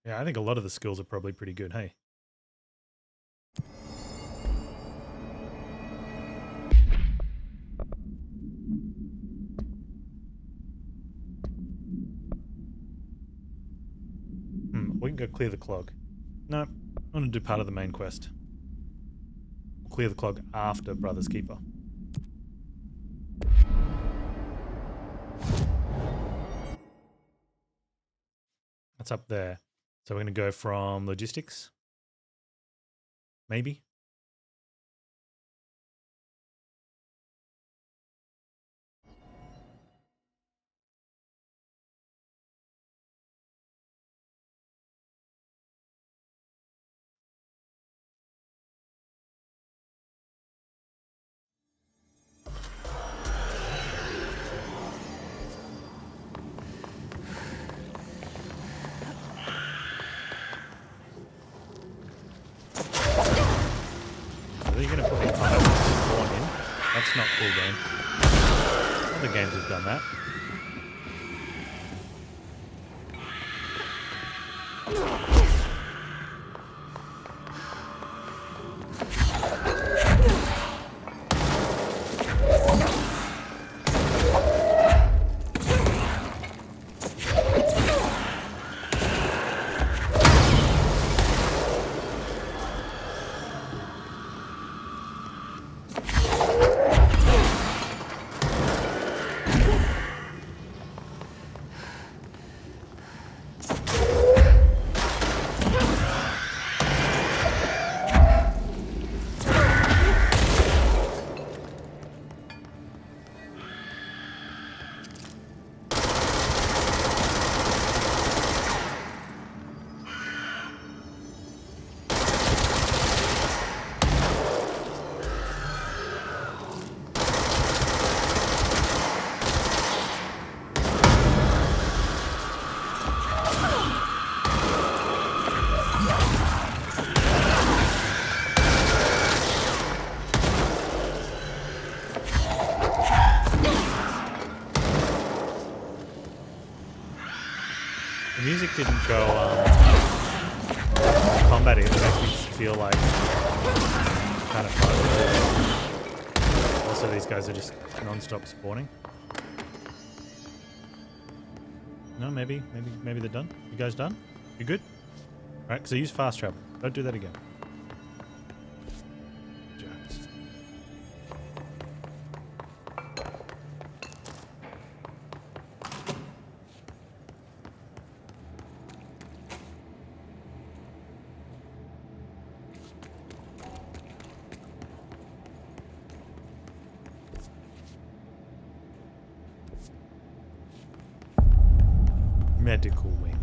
Yeah, I think a lot of the skills are probably pretty good, hey? We can go clear the clog. No, I want to do part of the main quest. We'll clear the clog after Brother's Keeper. That's up there. So we're going to go from logistics. Maybe. Are you going to put the spawn in? That's not cool, game. Other games have done that. The music didn't go combat-y. It makes me feel like kind of fun. Also, these guys are just non-stop spawning. No, maybe they're done. You guys done? You good? All right, because I use fast travel. Don't do that again. Jerks. Medical wing.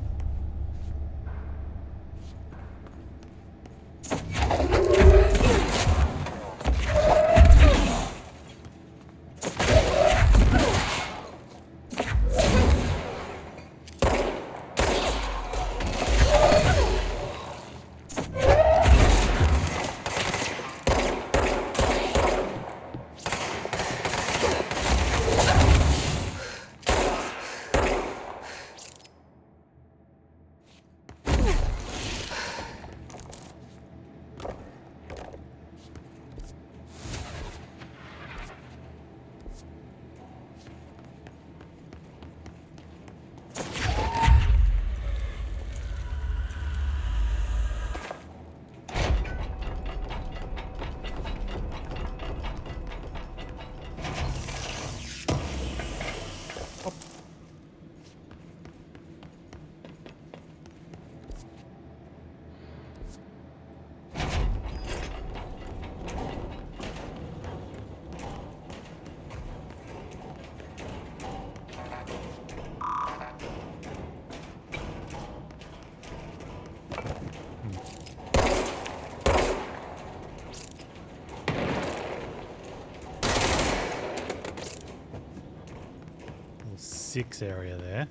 Little 6 area there.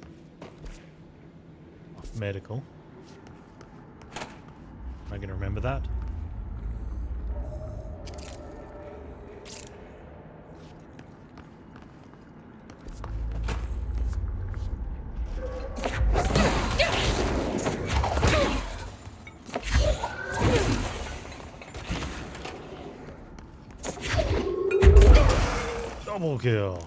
Off medical. Am I going to remember that? Double kill.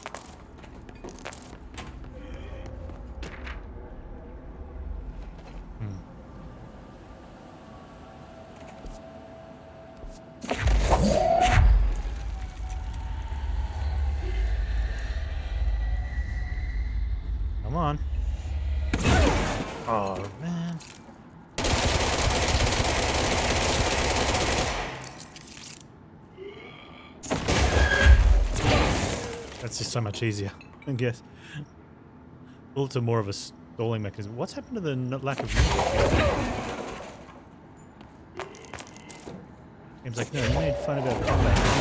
Come on. Oh, man. That's just so much easier, I guess. Bullets are more of a stalling mechanism. What's happened to the lack of music? Game's like, no, you made fun about combat.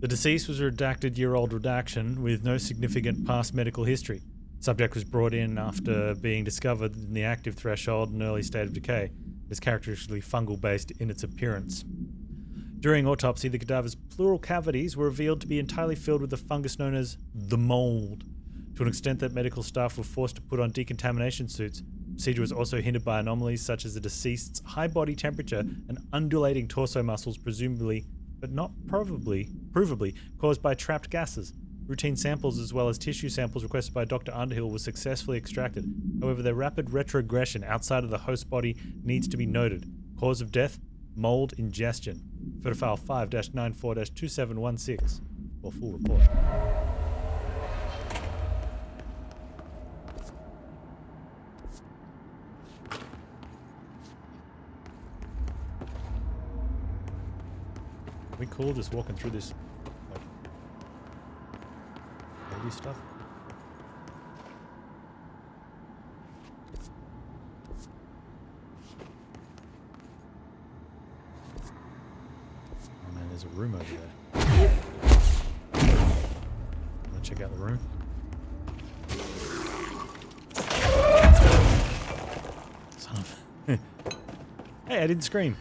The deceased was a redacted year-old redaction with no significant past medical history. Subject was brought in after being discovered in the active threshold and early state of decay. It is characteristically fungal-based in its appearance. During autopsy, the cadaver's pleural cavities were revealed to be entirely filled with the fungus known as the mold, to an extent that medical staff were forced to put on decontamination suits. The procedure was also hindered by anomalies such as the deceased's high body temperature and undulating torso muscles, presumably but not provably caused by trapped gases. Routine samples as well as tissue samples requested by Dr. Underhill were successfully extracted. However, their rapid retrogression outside of the host body needs to be noted. Cause of death, mold ingestion. Photo file 5-94-2716 for full report. Are we cool just walking through this like baby stuff? Oh man, there's a room over there. I'm gonna check out the room. Son of Hey, I didn't scream.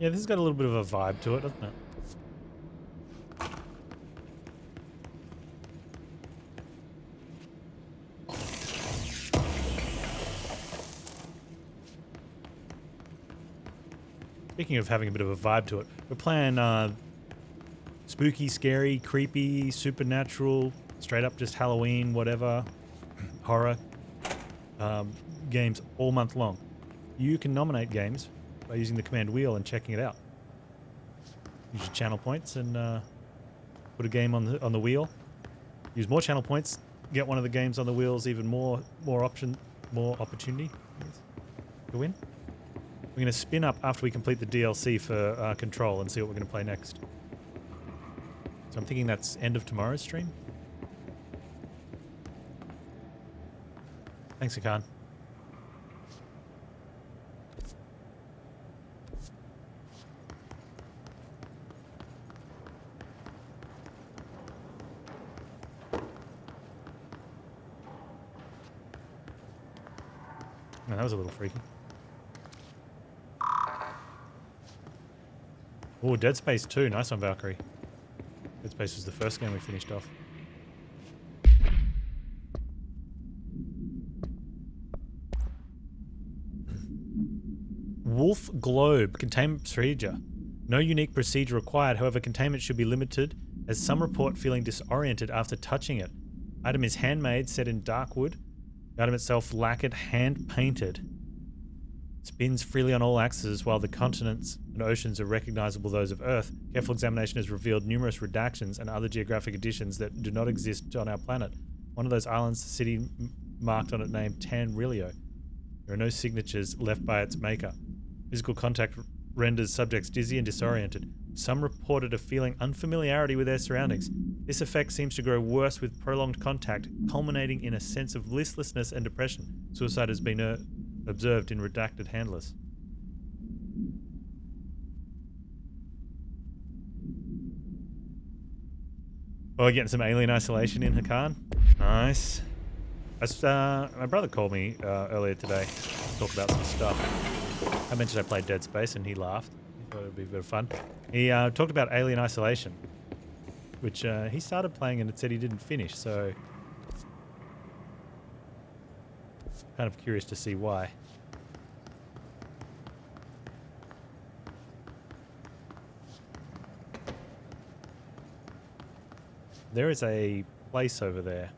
Yeah, this has got a little bit of a vibe to it, doesn't it? Speaking of having a bit of a vibe to it, we're playing spooky, scary, creepy, supernatural, straight up just Halloween, whatever, horror games all month long. You can nominate games by using the command wheel and checking it out. Use your channel points and put a game on the wheel. Use more channel points, get one of the games on the wheels, even more opportunity to win. We're going to spin up after we complete the DLC for Control and see what we're going to play next. So I'm thinking that's end of tomorrow's stream. Thanks, Akan. Man, that was a little freaky. Oh, Dead Space 2. Nice one, Valkyrie. Dead Space was the first game we finished off. Wolf Globe. Containment procedure. No unique procedure required. However, containment should be limited as some report feeling disoriented after touching it. Item is handmade, set in dark wood. The item itself lacquered, hand-painted. Spins freely on all axes while the continents and oceans are recognizable those of Earth. Careful examination has revealed numerous redactions and other geographic additions that do not exist on our planet. One of those islands, the city marked on it named Tanrilio. There are no signatures left by its maker. Physical contact renders subjects dizzy and disoriented. Some reported a feeling unfamiliarity with their surroundings. This effect seems to grow worse with prolonged contact, culminating in a sense of listlessness and depression. Suicide has been observed in redacted handlers. Oh, we're getting some alien isolation in Hakan. Nice. My brother called me earlier today to talk about some stuff. I mentioned I played Dead Space and he laughed. He thought it would be a bit of fun. He talked about Alien Isolation, which he started playing and it said he didn't finish, so kind of curious to see why. There is a place over there.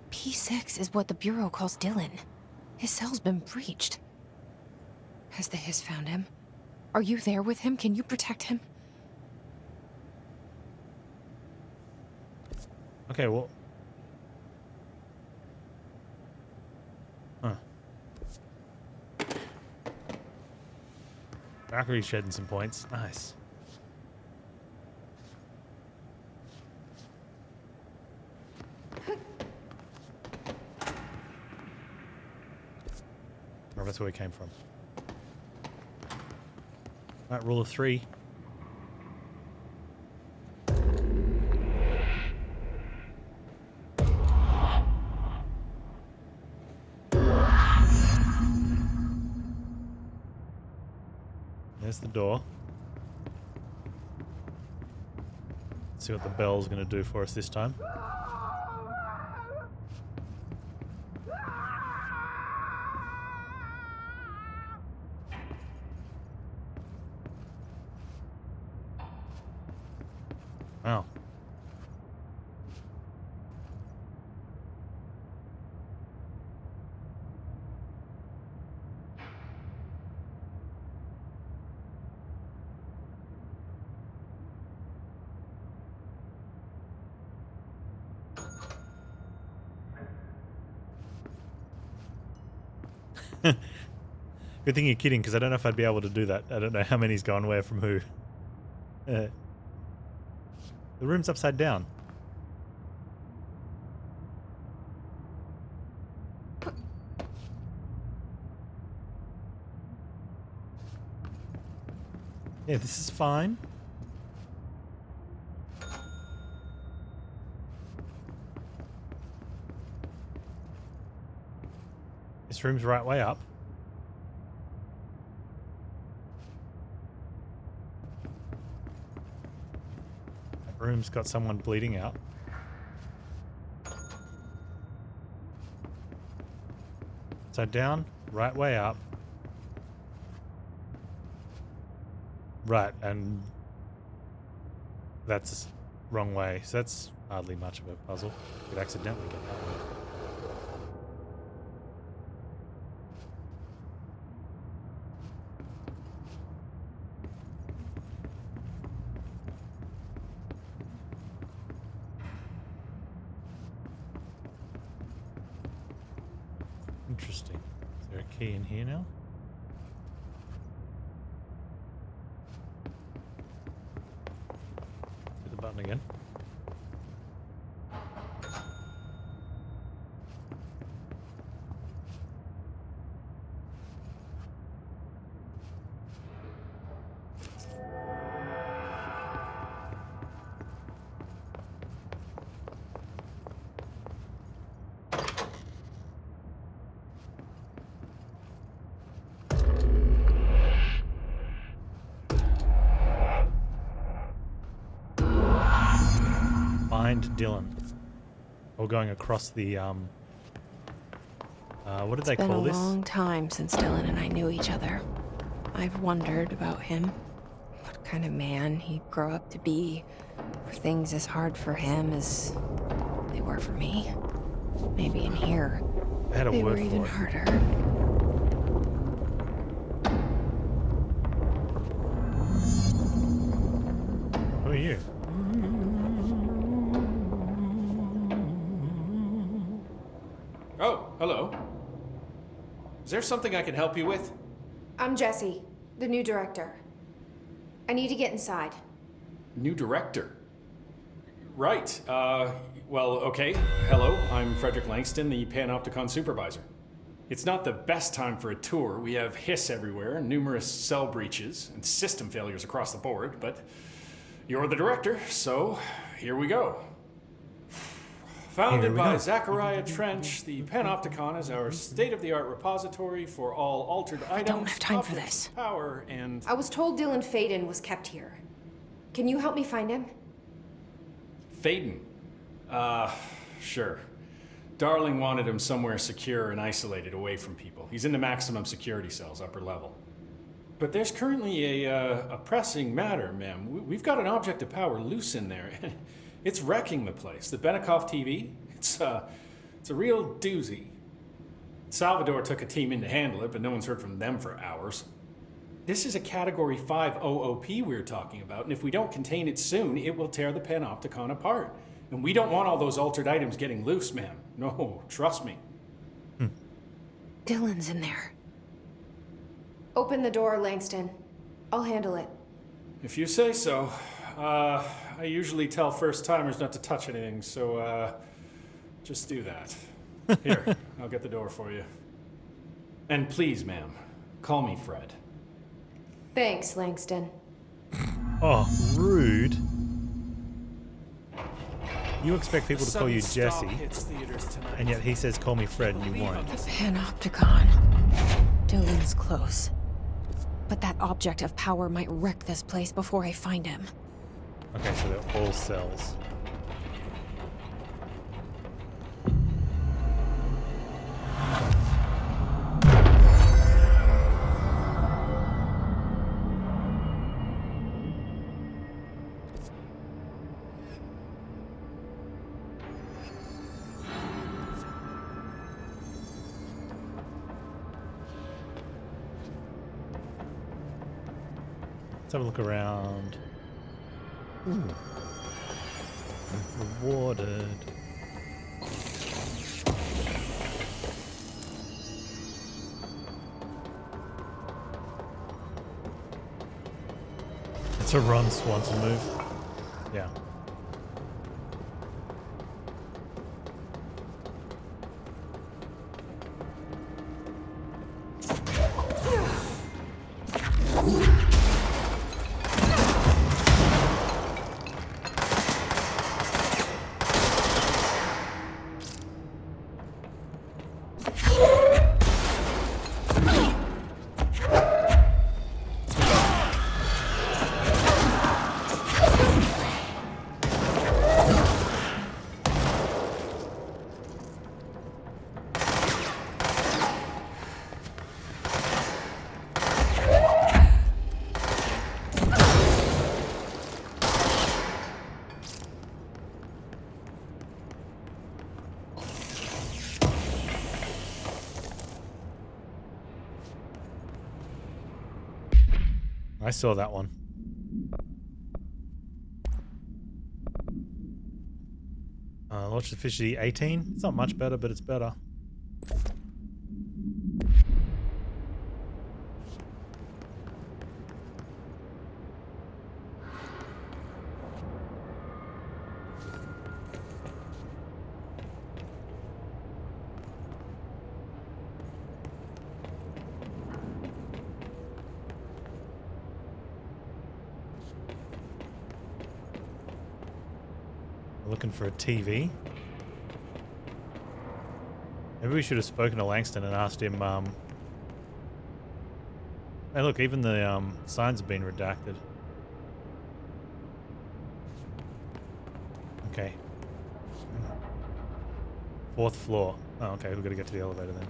P6 is what the Bureau calls Dylan. His cell's been breached. Has the Hiss found him? Are you there with him? Can you protect him? Okay, well... Huh. Valkyrie's shedding some points. Nice. Oh, that's where we came from. Alright, rule of 3. There's the door. Let's see what the bell's going to do for us this time. Wow. Good thing you're kidding, because I don't know if I'd be able to do that. I don't know how many's gone where from who. The room's upside down. Yeah, this is fine. This room's right way up. That room's got someone bleeding out. So down, right way up. Right, and that's wrong way. So that's hardly much of a puzzle. Could accidentally get that way. Interesting. Is there a key in here now? Hit the button again. find Dylan. Or going across the, what did they call this? It's been a long time since Dylan and I knew each other. I've wondered about him. What kind of man he'd grow up to be. Were things as hard for him as they were for me? Maybe in here, I had a they word were for even it. harder. Who are you? Oh, hello. Is there something I can help you with? I'm Jessie, the new director. I need to get inside. New director. Right. Well, okay. Hello, I'm Frederick Langston, the Panopticon supervisor. It's not the best time for a tour. We have hiss everywhere, numerous cell breaches, and system failures across the board, but you're the director, so here we go. Founded by Zachariah Trench, the Panopticon is our state-of-the-art repository for all altered items, don't have time for objects this. of power, and... I was told Dylan Faden was kept here. Can you help me find him? Faden. Sure. Darling wanted him somewhere secure and isolated away from people. He's in the maximum security cells, upper level. But there's currently a pressing matter, ma'am. We've got an object of power loose in there. It's wrecking the place. The Benikoff TV, it's a real doozy. Salvador took a team in to handle it, but no one's heard from them for hours. This is a Category 5 OOP we're talking about, and if we don't contain it soon, it will tear the Panopticon apart. And we don't want all those altered items getting loose, ma'am. No, trust me. Dylan's in there. Open the door, Langston. I'll handle it. If you say so. I usually tell first-timers not to touch anything, so, just do that. Here, I'll get the door for you. And please, ma'am, call me Fred. Thanks, Langston. Oh, rude. You expect people to call you Jesse, and yet he says call me Fred and you won't. Panopticon. Dylan's close. But that object of power might wreck this place before I find him. Okay, so they're all cells. Let's have a look around. Ooh. Rewarded. It's a Ron Swanson move. Yeah. I saw that one. Launch efficiency 18. It's not much better, but it's better. Looking for a TV. Maybe we should have spoken to Langston and asked him, hey look, even the signs have been redacted. Okay. 4th floor. Oh, okay. We've got to get to the elevator then.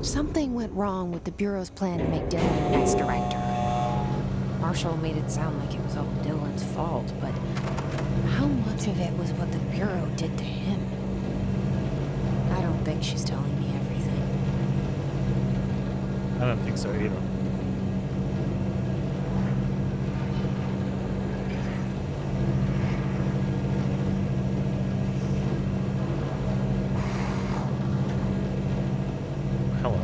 Something went wrong with the Bureau's plan to make Dylan the next director. Marshall made it sound like it was all Dylan's fault, but how much of it was what the Bureau did to him? I don't think she's telling me everything. I don't think so either. Hello.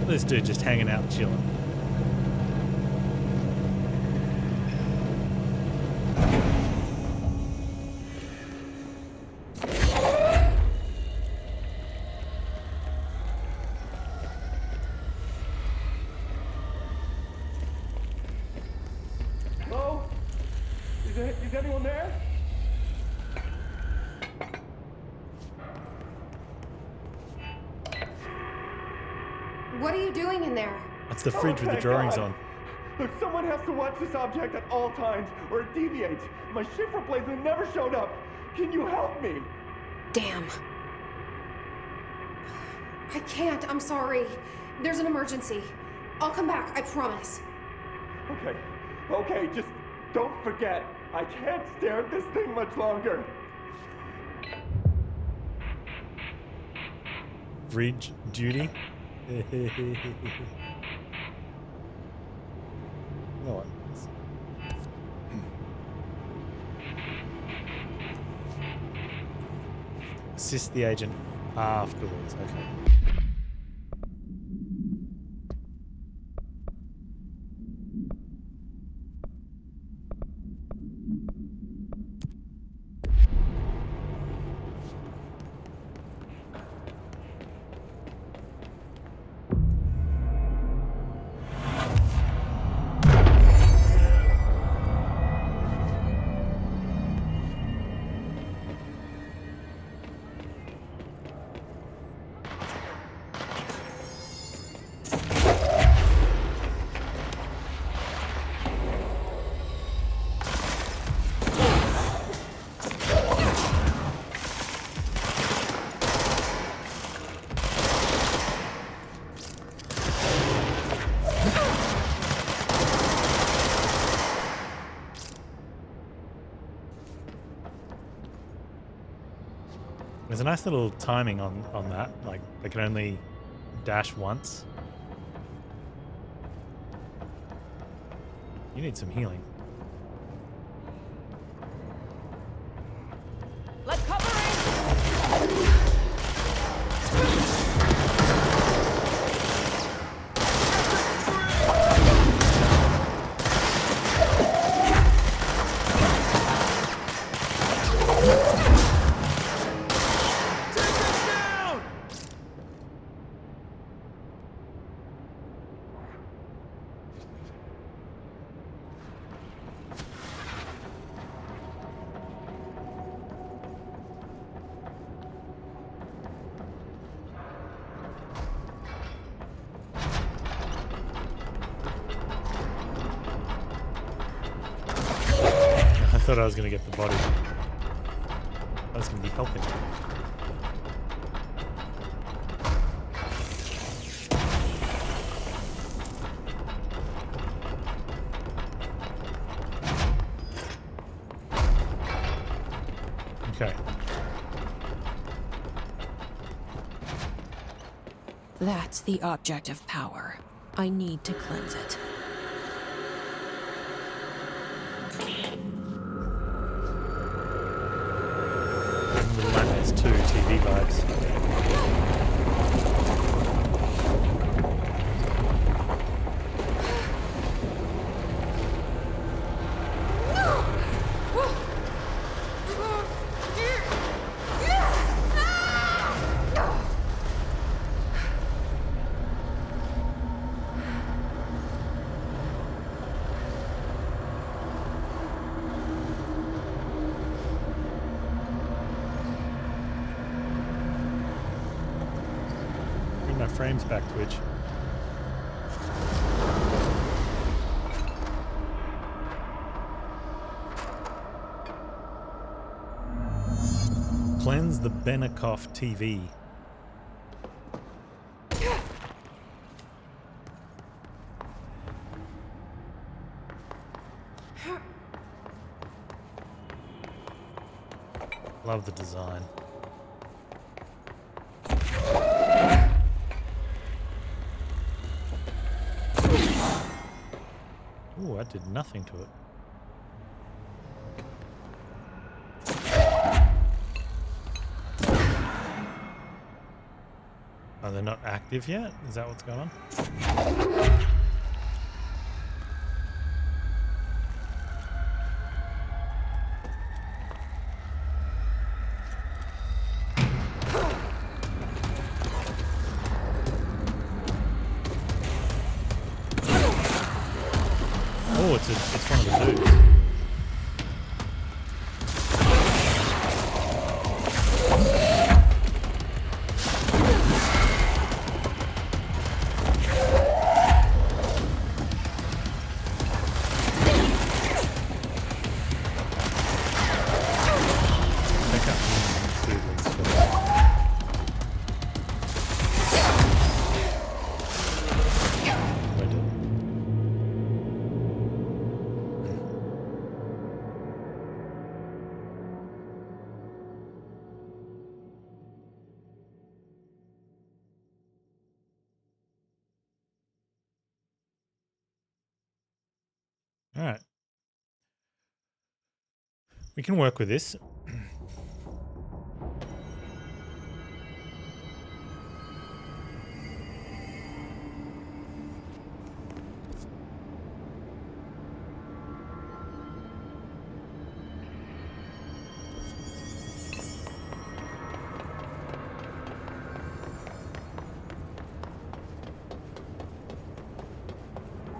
This dude just hanging out, chilling. Hello? Is anyone there? What are you doing in there? That's the fridge with the thank drawings God. on. Look, someone has to watch this object at all times, or it deviates. My shift replacement never showed up. Can you help me? Damn. I can't, I'm sorry. There's an emergency. I'll come back, I promise. Okay, just don't forget. I can't stare at this thing much longer. Fridge duty. No one. Assist the agent afterwards. Okay. There's a nice little timing on that. Like, they can only dash once. You need some healing. Let's cover it! I thought I was going to get the body. I was going to be helping. Okay. That's the object of power. I need to cleanse it. Little Nightmares 2 TV vibes. Bring my frames back, Twitch. Cleanse the Benikoff TV. Love the design. Ooh, that did nothing to it. Oh, they're not active yet? Is that what's going on? Oh, it's one of the dudes. All right. We can work with this.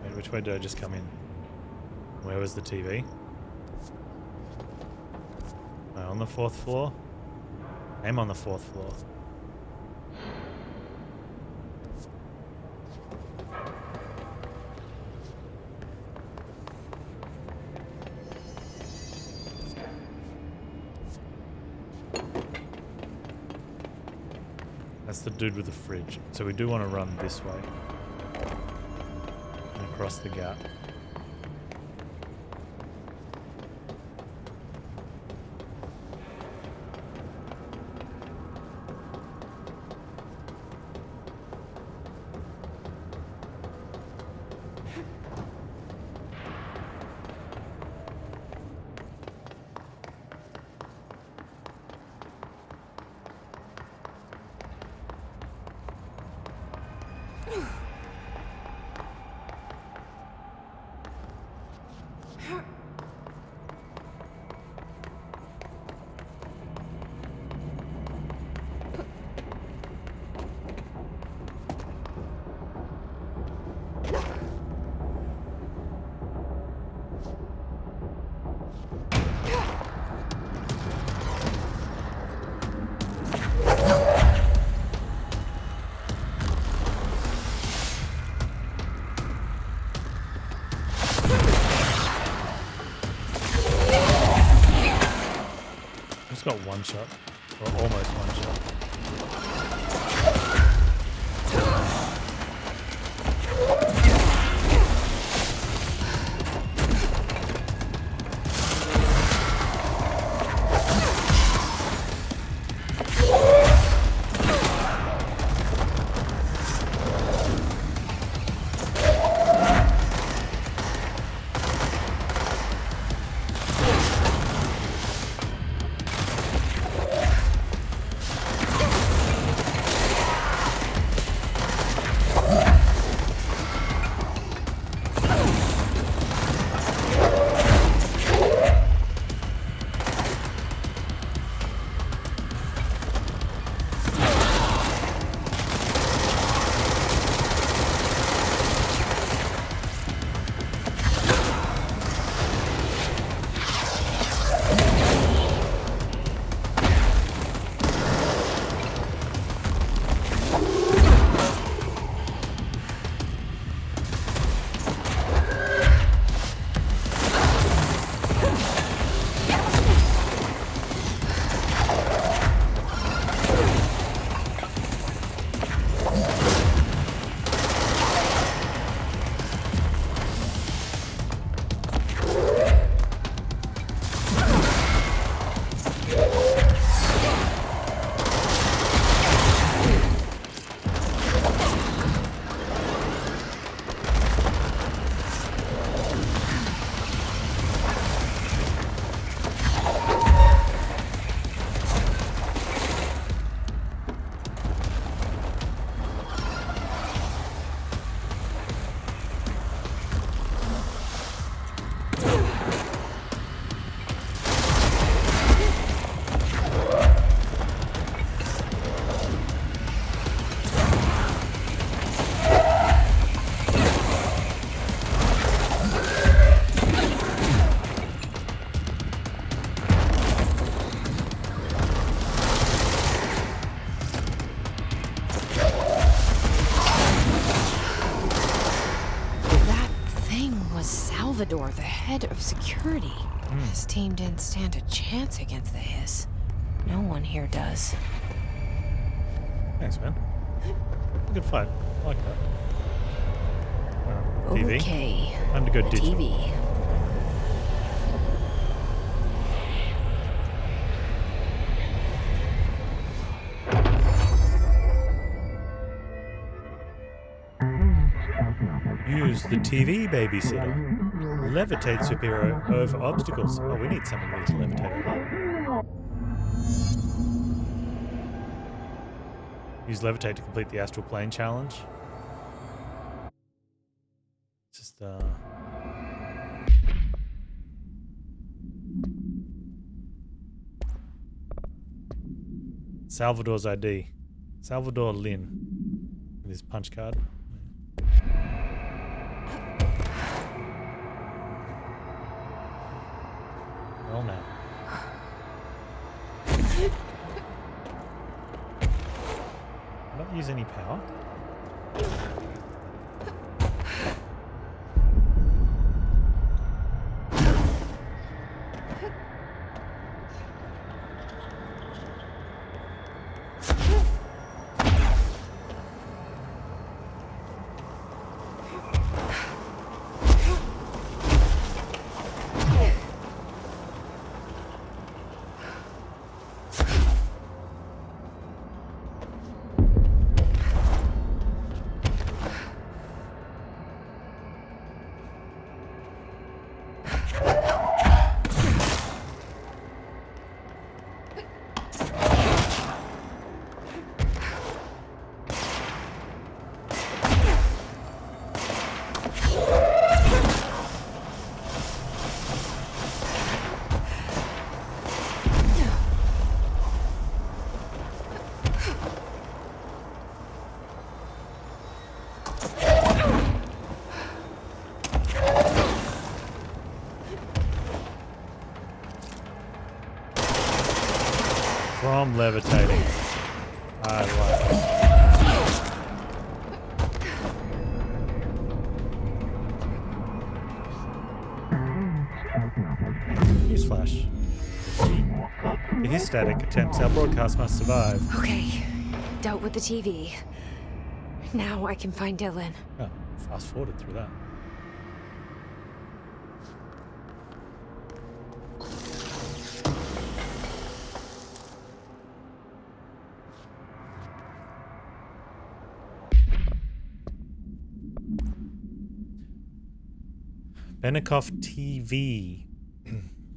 Wait, which way did I just come in? Where was the TV? Am I on the 4th floor? I'm on the 4th floor. That's the dude with the fridge. So we do want to run this way. And across the gap. Got one shot, or almost one shot. Salvador, the head of security. His team didn't stand a chance against the Hiss. No one here does. Thanks, man. Good fight. I like that. TV. Okay. Time to go the digital. TV. Use the TV babysitter. Levitate superhero over obstacles. Oh, we need something we need to levitate over. Use levitate to complete the astral plane challenge. Just Salvador's ID. Salvador Lin. With his punch card. Well now. Not use any power. From levitating. I like it. Newsflash. The Hiss static attempts our broadcast must survive. Okay. Dealt with the TV. Now I can find Dylan. Oh, fast forwarded through that. Benikoff TV.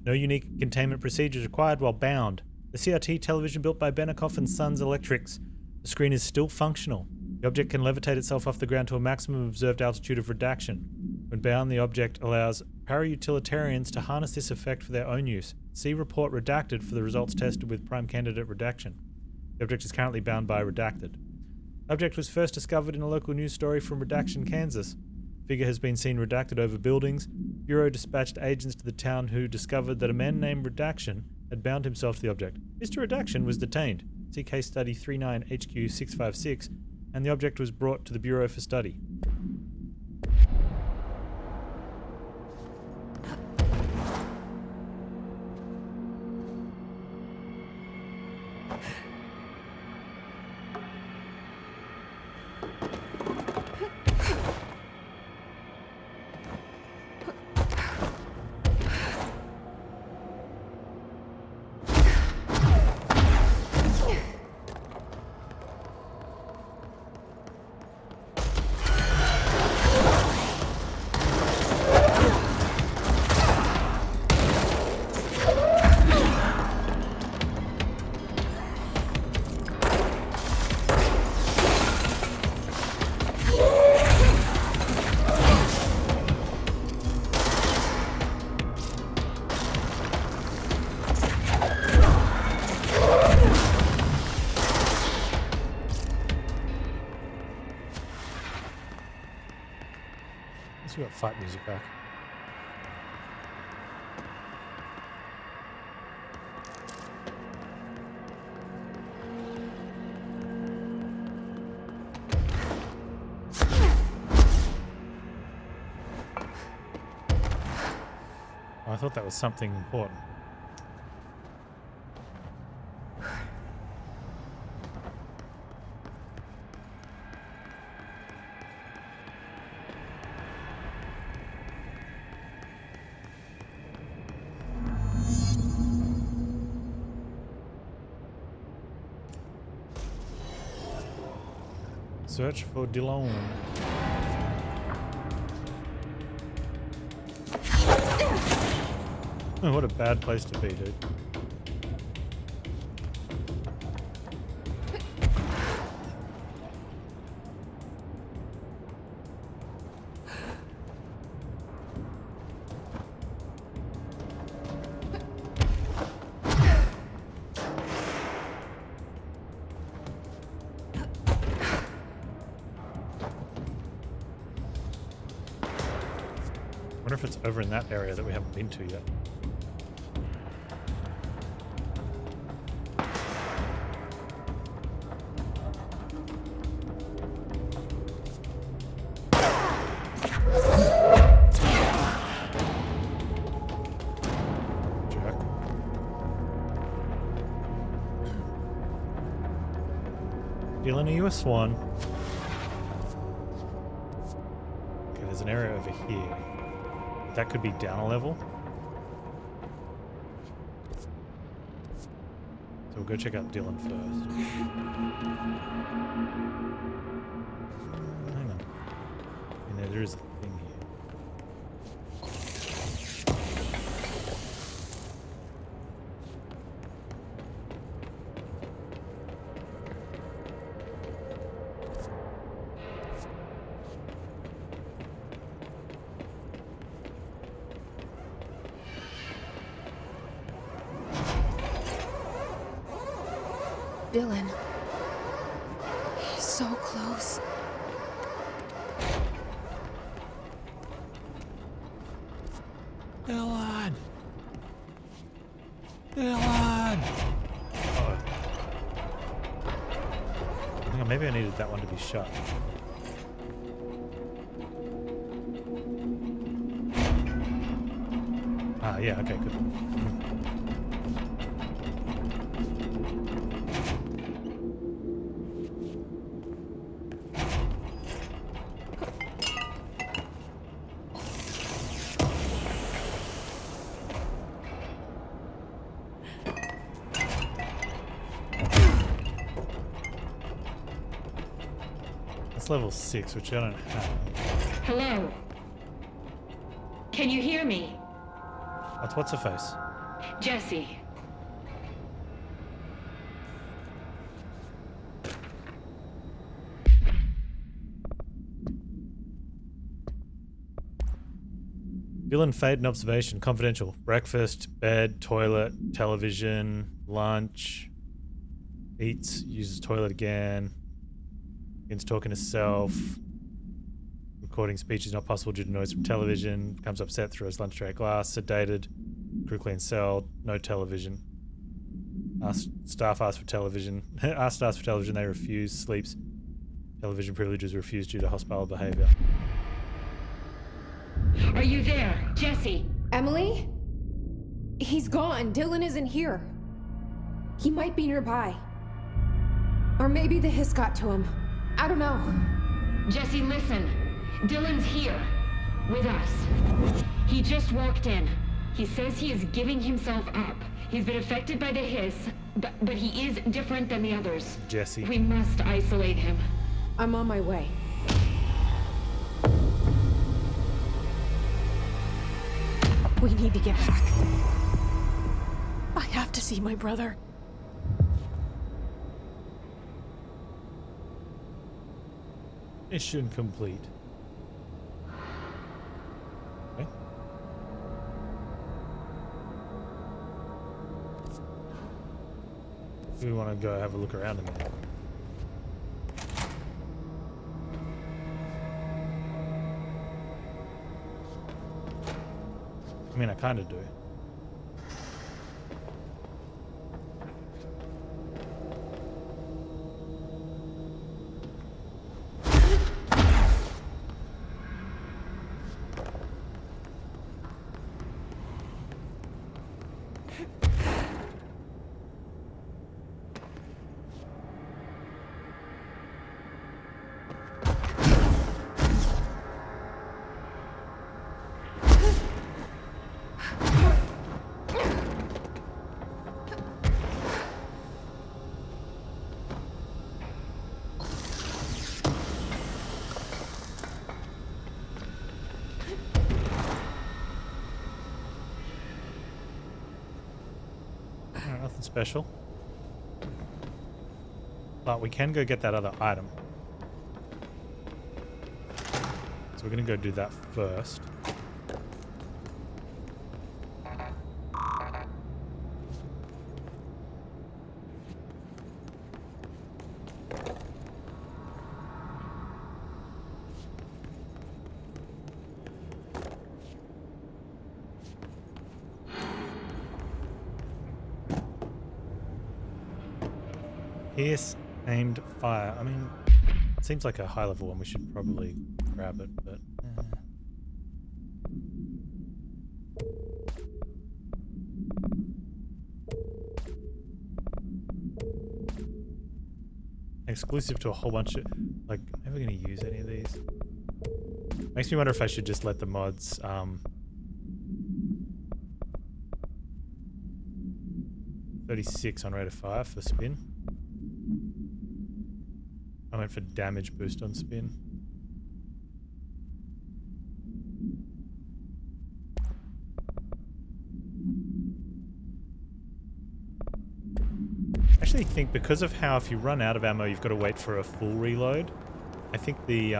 No unique containment procedures required while bound. The CRT television built by Benikoff and Sons Electrics. The screen is still functional. The object can levitate itself off the ground to a maximum observed altitude of redaction. When bound, the object allows para-utilitarians to harness this effect for their own use. See report redacted for the results tested with prime candidate redaction. The object is currently bound by redacted. The object was first discovered in a local news story from Redaction, Kansas. Figure has been seen redacted over buildings. Bureau dispatched agents to the town who discovered that a man named Redaction had bound himself to the object. Mr. Redaction was detained. See case study 39HQ656, and the object was brought to the Bureau for study. We got fight music back. I thought that was something important. Search for Dillon. Oh, what a bad place to be, dude. I wonder if it's over in that area that we haven't been to yet. Jerk. Dylan, are you a swan? Okay, there's an area over here. That could be down a level. So we'll go check out Dylan first. Hang on. There is a thing here. Dylan. He's so close. Dylan! Dylan! Uh-oh. Hang on, maybe I needed that one to be shut. Ah, yeah, okay, good. That's level 6, which I don't have. Hello? Can you hear me? What's her face? Jesse. Dylan Faden observation, confidential. Breakfast, bed, toilet, television, lunch. Eats, uses toilet again. Begins talking to self. Recording speech is not possible due to noise from television. Becomes upset, throws lunch tray at glass. Sedated. Crew clean cell. No television. Staff ask for television. Asked for television, they refuse. Sleeps. Television privileges refused due to hostile behavior. Are you there, Jesse? Emily? He's gone. Dylan isn't here. He might be nearby. Or maybe the hiss got to him. I don't know. Jesse, listen. Dylan's here. With us. He just walked in. He says he is giving himself up. He's been affected by the hiss, but he is different than the others. Jesse. We must isolate him. I'm on my way. We need to get back. I have to see my brother. Mission complete. Okay. We want to go have a look around in there. I mean, I kind of do. Nothing special. But we can go get that other item. So we're going to go do that first. Pierce, aimed, fire. I mean, it seems like a high level one. We should probably grab it, but... Exclusive to a whole bunch of... Like, I'm never going to use any of these. Makes me wonder if I should just let the mods... 36 on rate of fire for spin. I went for damage boost on spin. I actually think because of how if you run out of ammo you've got to wait for a full reload, I think the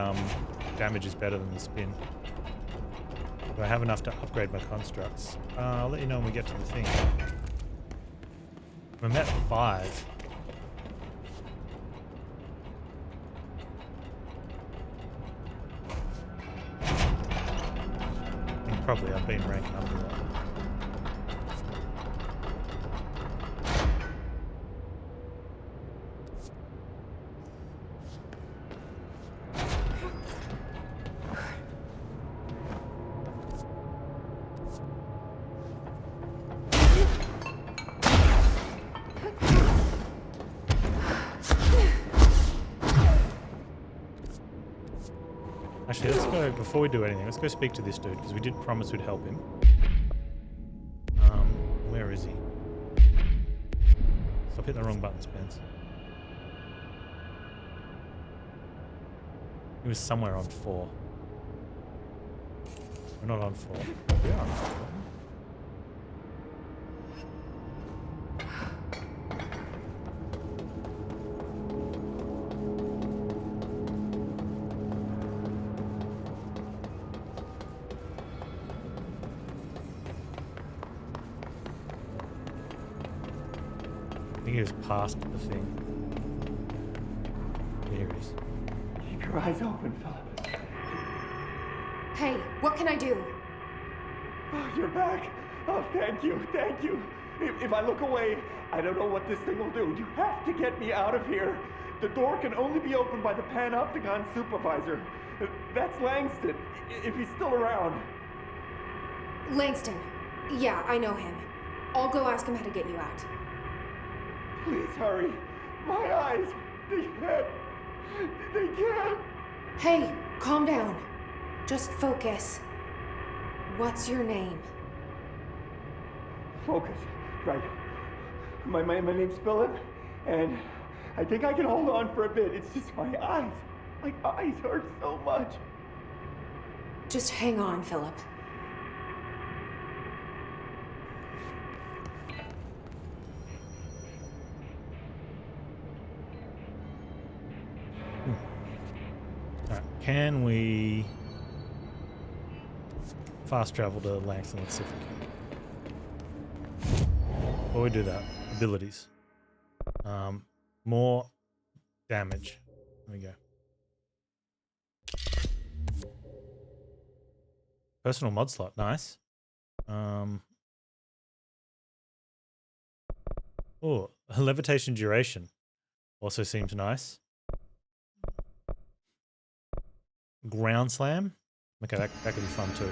damage is better than the spin. But I have enough to upgrade my constructs. I'll let you know when we get to the thing. I'm at 5. Probably I've been ranking up a lot. Actually, let's go, before we do anything, let's go speak to this dude, because we did promise we'd help him. Where is he? Stop hitting the wrong buttons, Panz. He was somewhere on 4. We're not on 4. We are on 4. I think he was past the thing. Here he is. Keep your eyes open, Philip. Hey, what can I do? Oh, you're back. Oh, thank you, thank you. If I look away, I don't know what this thing will do. You have to get me out of here. The door can only be opened by the Panopticon supervisor. That's Langston, if he's still around. Langston. Yeah, I know him. I'll go ask him how to get you out. Please hurry. My eyes, they can't. Hey, calm down. Just focus. What's your name? Focus. Right. My name's Philip, and I think I can hold on for a bit. It's just my eyes. My eyes hurt so much. Just hang on, Philip. Alright, can we fast travel to Langston? Let's see if we can. Before we do that, abilities. More damage. There we go. Personal mod slot, nice. Oh, levitation duration also seems nice. Ground slam. Okay, that could be fun too.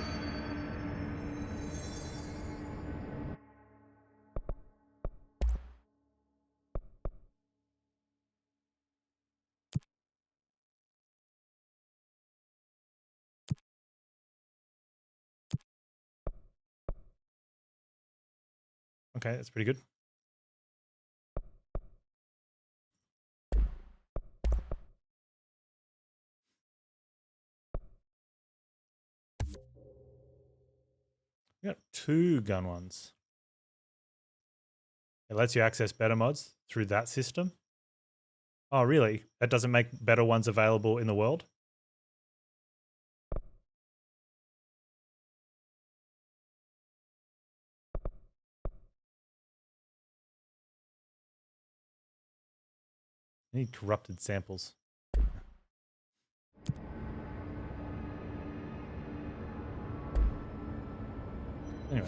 Okay, that's pretty good. We got 2 gun ones. It lets you access better mods through that system. Oh, really? That doesn't make better ones available in the world? I need corrupted samples. Anyway.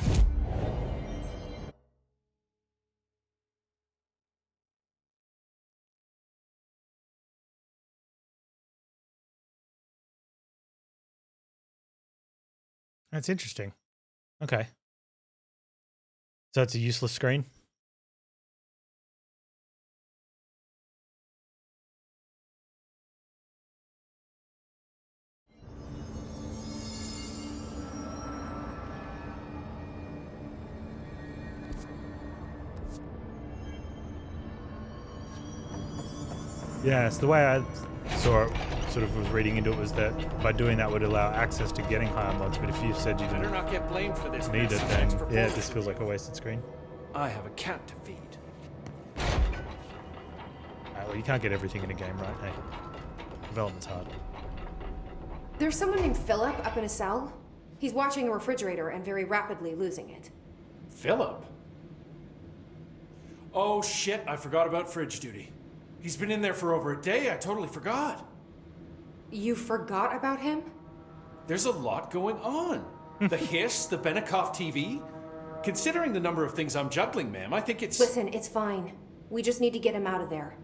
That's interesting. Okay. So it's a useless screen? Yes, the way I saw it, sort of was reading into it, was that by doing that would allow access to getting higher mods, but if you said you Better didn't not get blamed for this. need it, mess. then Thanks for yeah, it pulling just feels like a wasted screen. I have a cat to feed. Well, you can't get everything in a game, right? Hey, development's hard. There's someone named Philip up in a cell. He's watching a refrigerator and very rapidly losing it. Philip? Oh shit, I forgot about fridge duty. He's been in there for over a day, I totally forgot. You forgot about him? There's a lot going on. The hiss, the Benikoff TV. Considering the number of things I'm juggling, ma'am, I think it's... Listen, it's fine. We just need to get him out of there.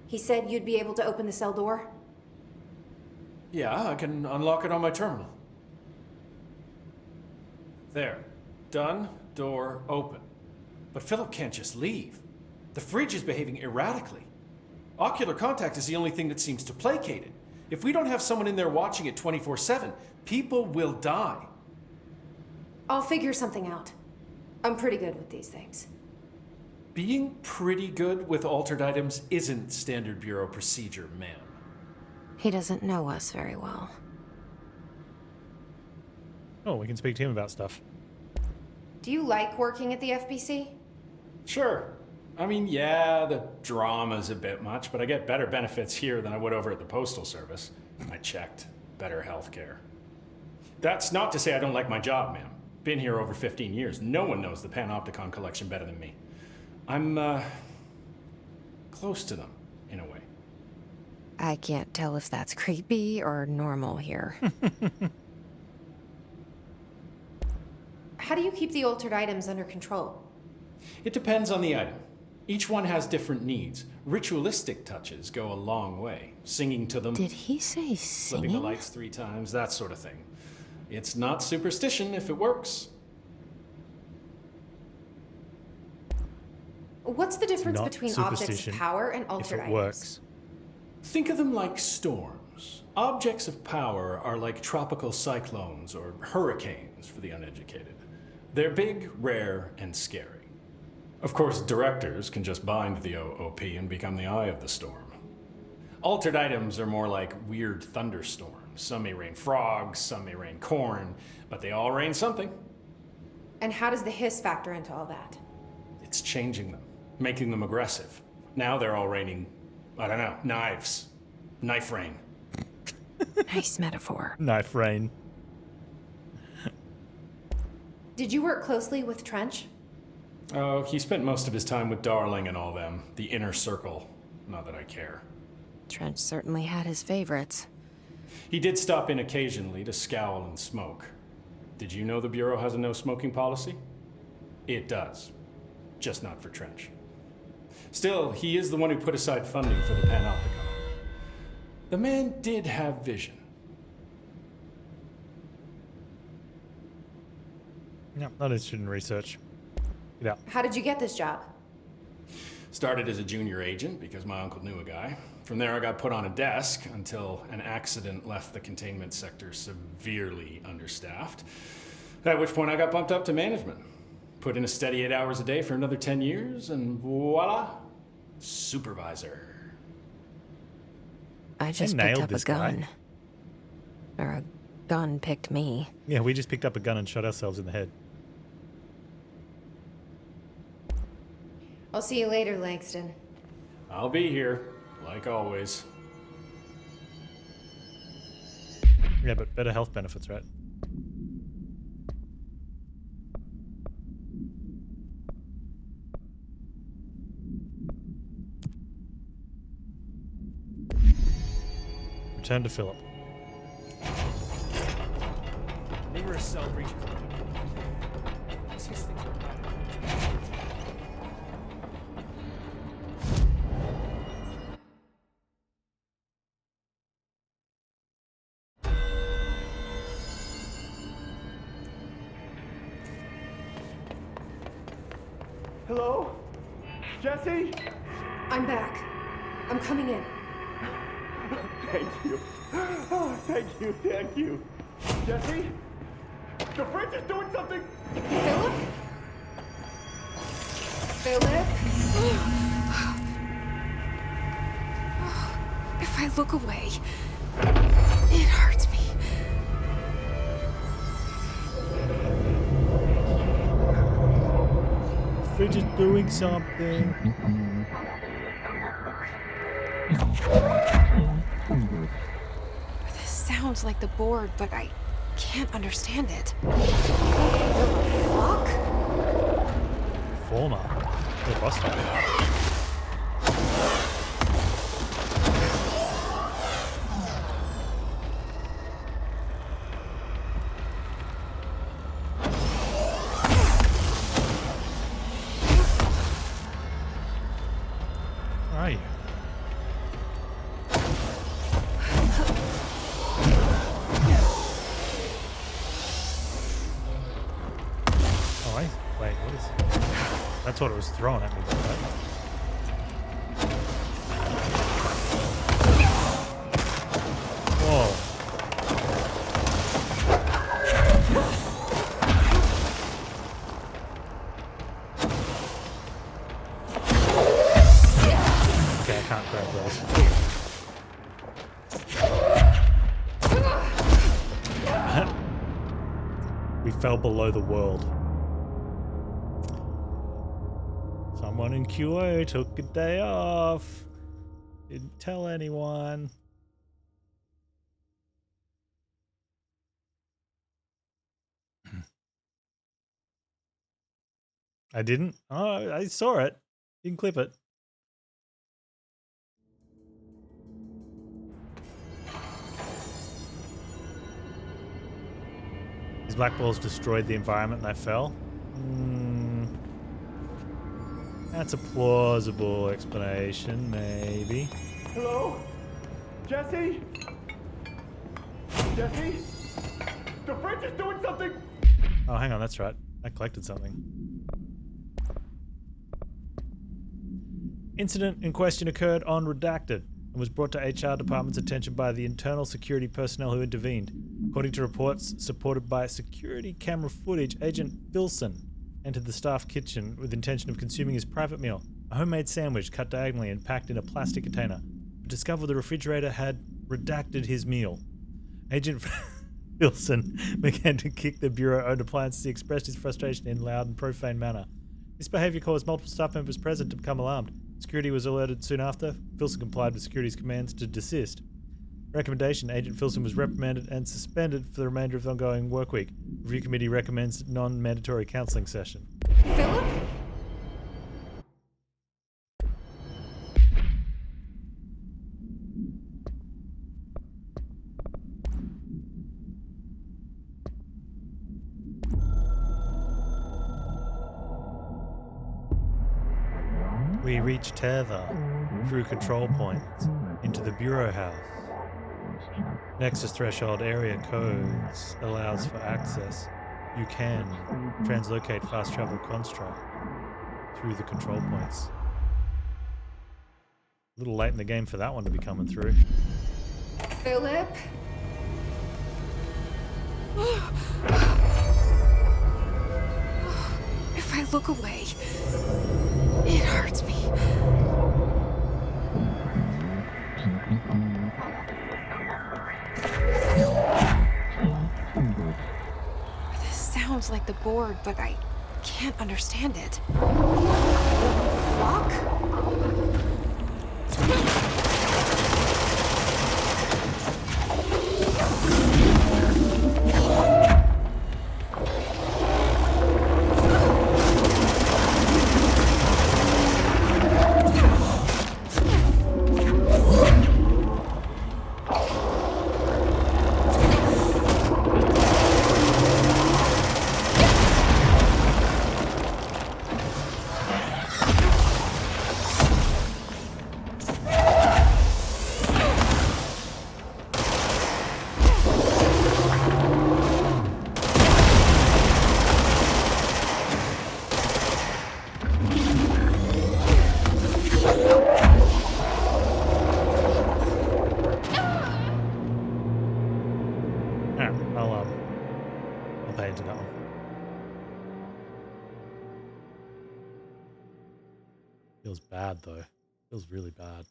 He said you'd be able to open the cell door? Yeah, I can unlock it on my terminal. There. Done. Door open. But Philip can't just leave. The fridge is behaving erratically. Ocular contact is the only thing that seems to placate it. If we don't have someone in there watching it 24/7, people will die. I'll figure something out. I'm pretty good with these things. Being pretty good with altered items isn't standard bureau procedure, ma'am. He doesn't know us very well. Oh, we can speak to him about stuff. Do you like working at the FBC? Sure. I mean, yeah, the drama's a bit much, but I get better benefits here than I would over at the Postal Service. I checked. Better healthcare. That's not to say I don't like my job, ma'am. Been here over 15 years. No one knows the Panopticon collection better than me. I'm, close to them, in a way. I can't tell if that's creepy or normal here. How do you keep the altered items under control? It depends on the item. Each one has different needs. Ritualistic touches go a long way. Singing to them, Did he say flipping the singing? lights 3 times, that sort of thing. It's not superstition if it works. What's the difference Not between objects of superstition power and if altered it items? works. Think of them like storms. Objects of power are like tropical cyclones or hurricanes for the uneducated. They're big, rare, and scary. Of course, directors can just bind the OOP and become the eye of the storm. Altered items are more like weird thunderstorms. Some may rain frogs, some may rain corn, but they all rain something. And how does the hiss factor into all that? It's changing them, making them aggressive. Now they're all raining, I don't know, knives. Knife rain. Nice metaphor. Knife rain. Did you work closely with Trench? Oh, he spent most of his time with Darling and all them. The inner circle. Not that I care. Trench certainly had his favorites. He did stop in occasionally to scowl and smoke. Did you know the Bureau has a no smoking policy? It does. Just not for Trench. Still, he is the one who put aside funding for the Panopticon. The man did have vision. No, not interested in research. Get out. How did you get this job? Started as a junior agent because my uncle knew a guy. From there I got put on a desk until an accident left the containment sector severely understaffed. At which point I got bumped up to management. Put in a steady 8 hours a day for another 10 years, and voila, supervisor. I just nailed picked up a this guy. gun. Or a gun picked me. Yeah, we just picked up a gun and shot ourselves in the head. I'll see you later, Langston. I'll be here, like always. Yeah, but better health benefits, right? Return to Philip. Numerous cell breaches. These things are bad. Hello? Jesse? I'm back. I'm coming in. Thank you. Oh, thank you, thank you. Jesse? The fridge is doing something! Philip? Philip? If I look away, it hurts me. Fridge is doing something. This sounds like the board, but I can't understand it. Fuck? Former. The boss fight. Where are you? Oh, wait, what is... That's what it was thrown at me, though, right? Whoa. Okay, I can't grab those. We fell below the world. Someone in QA took a day off. Didn't tell anyone. I didn't? Oh, I saw it. You can clip it. These black balls destroyed the environment and I fell? That's a plausible explanation, maybe. Hello? Jesse? Jesse? The fridge is doing something! Oh, hang on, that's right. I collected something. Incident in question occurred on Redacted and was brought to HR department's attention by the internal security personnel who intervened. According to reports supported by security camera footage, Agent Filson entered the staff kitchen with the intention of consuming his private meal, a homemade sandwich cut diagonally and packed in a plastic container, but discovered the refrigerator had redacted his meal. Agent Filson began to kick the bureau-owned appliances. He expressed his frustration in loud and profane manner. This behavior caused multiple staff members present to become alarmed. Security was alerted soon after. Filson complied with security's commands to desist. Recommendation: Agent Filson was reprimanded and suspended for the remainder of the ongoing work week. Review committee recommends non-mandatory counseling session. Philip? We reach Tether through control points into the bureau house. Nexus threshold area codes allows for access. You can translocate fast travel construct through the control points. A little late in the game for that one to be coming through. Philip? If If I look away, it hurts me. This sounds like the board, but I can't understand it. Fuck? I'll pay into that one. Feels bad though. Feels really bad.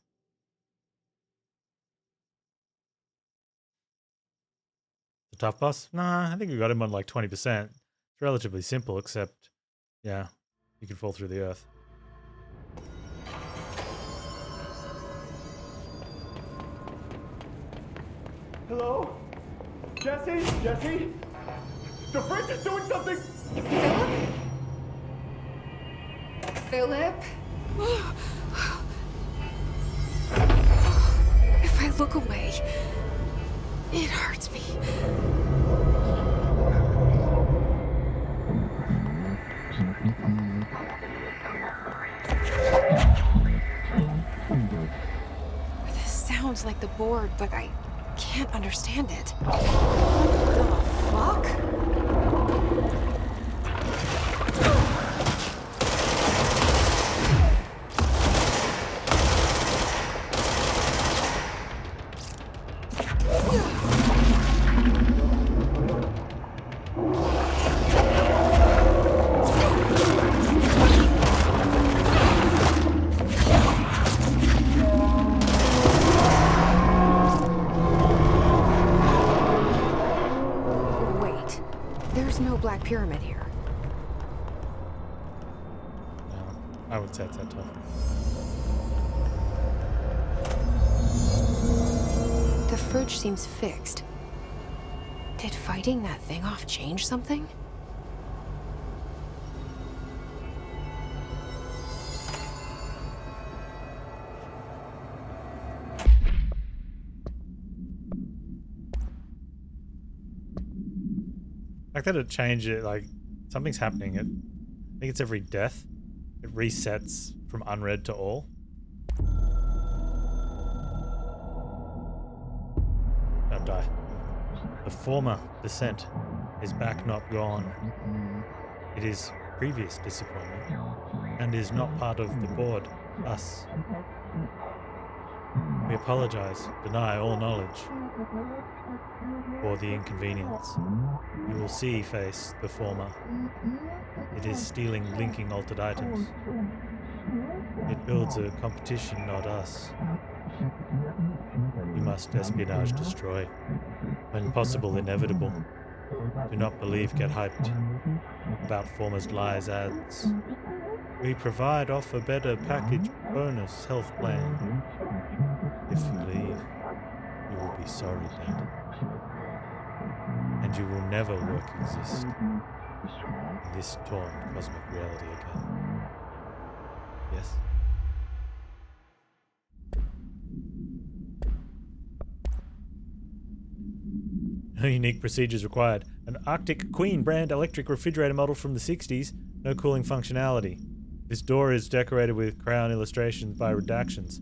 The tough boss? Nah, I think we got him on like 20%. It's relatively simple, except, yeah, you can fall through the earth. Hello? Jesse? Jesse? The fridge is doing something! Philip? If I look away, it hurts me. This sounds like the board, but I can't understand it. What the fuck? Pyramid here. No, I would say it's that tough. The fridge seems fixed. Did fighting that thing off change something? Like that it changed it, like something's happening. I think it's every death. It resets from unread to all. Don't die. The former descent is back not gone. It is previous disappointment and is not part of the board, us. We apologize, deny all knowledge for the inconvenience. You will see face the former. It is stealing linking altered items. It builds a competition, not us. You must espionage destroy. When possible, inevitable. Do not believe, get hyped about former's lies ads. We provide offer better package bonus health plan. If you leave, you will be sorry, Dad. And you will never work exist in this torn cosmic reality again. Yes? No unique procedures required. An Arctic Queen brand electric refrigerator model from the 60s. No cooling functionality. This door is decorated with crayon illustrations by redactions.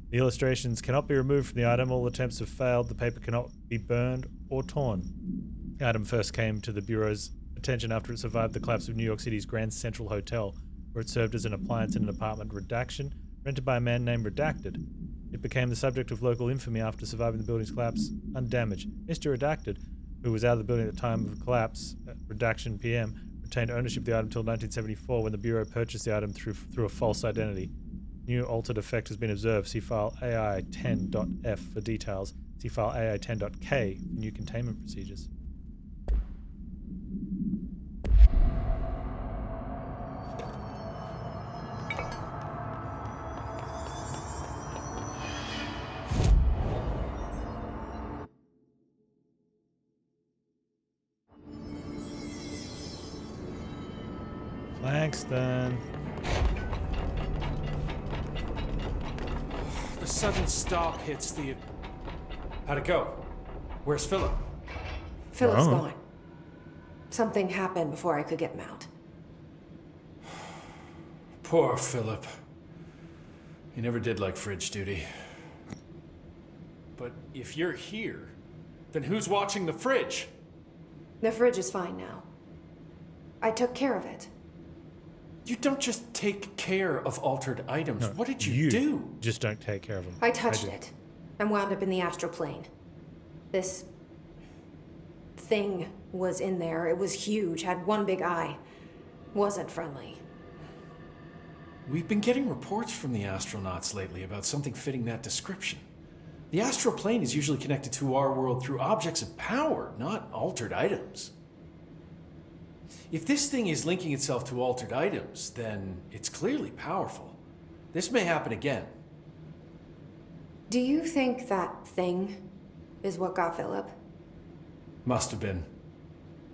The illustrations cannot be removed from the item. All attempts have failed. The paper cannot be burned or torn. The item first came to the Bureau's attention after it survived the collapse of New York City's Grand Central Hotel, where it served as an appliance in an apartment. Redaction, rented by a man named Redacted. It became the subject of local infamy after surviving the building's collapse undamaged. Mr. Redacted, who was out of the building at the time of the collapse, Redaction PM, retained ownership of the item until 1974 when the Bureau purchased the item through a false identity. New altered effect has been observed. See file AI10.f for details. See file AI10.k for new containment procedures. Langston. The sudden stop hits the... How'd it go? Where's Philip? Philip's Oh. gone. Something happened before I could get him out. Poor Philip. He never did like fridge duty. But if you're here, then who's watching the fridge? The fridge is fine now. I took care of it. You don't just take care of altered items. No, What did you do? Just don't take care of them. I touched do. it and wound up in the astral plane. This thing was in there. It was huge, had one big eye. Wasn't friendly. We've been getting reports from the astronauts lately about something fitting that description. The astral plane is usually connected to our world through objects of power, not altered items. If this thing is linking itself to altered items, then it's clearly powerful. This may happen again. Do you think that thing is what got Philip? Must have been.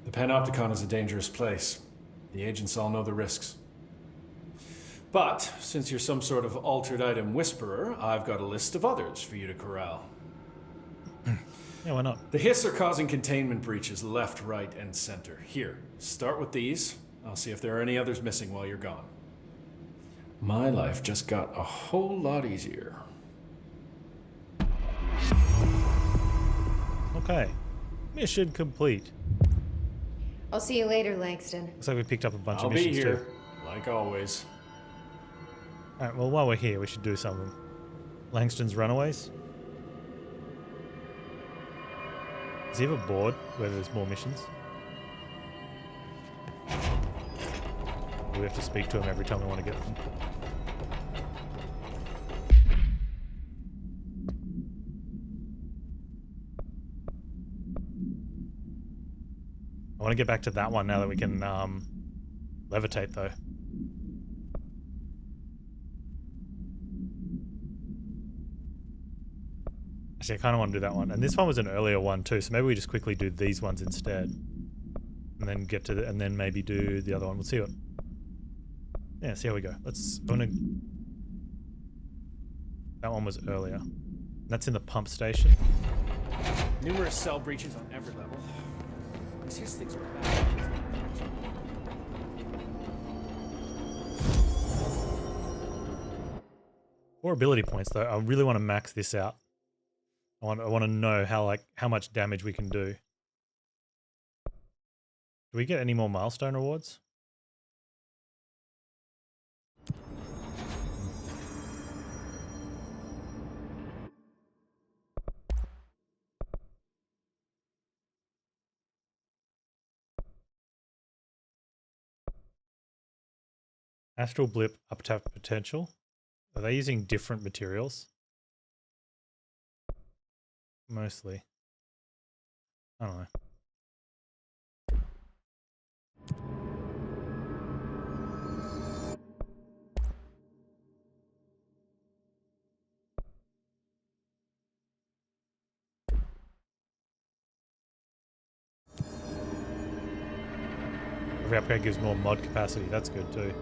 The Panopticon is a dangerous place. The agents all know the risks. But, since you're some sort of altered item whisperer, I've got a list of others for you to corral. Yeah, why not? The Hiss are causing containment breaches left, right, and center. Here, start with these. I'll see if there are any others missing while you're gone. My life just got a whole lot easier. Okay. Mission complete. I'll see you later, Langston. Looks like we picked up a bunch I'll of be missions here, too. like always. Alright, well, while we're here, we should do some of them. Langston's Runaways. Is he ever bored where there's more missions? Do we have to speak to him every time we want to get them? I want to get back to that one now that we can levitate, though. Actually, I kind of want to do that one. And this one was an earlier one too, so maybe we just quickly do these ones instead. And then get to and then maybe do the other one. We'll see what... Yeah, see how we go. That one was earlier. That's in the pump station. Numerous cell breaches on every level. These Hiss things are bad. Or ability points though. I really want to max this out. I want to know how much damage we can do. Do we get any more milestone rewards? Astral blip uptap potential. Are they using different materials? Mostly. I don't know. Every upgrade gives more mod capacity. That's good too.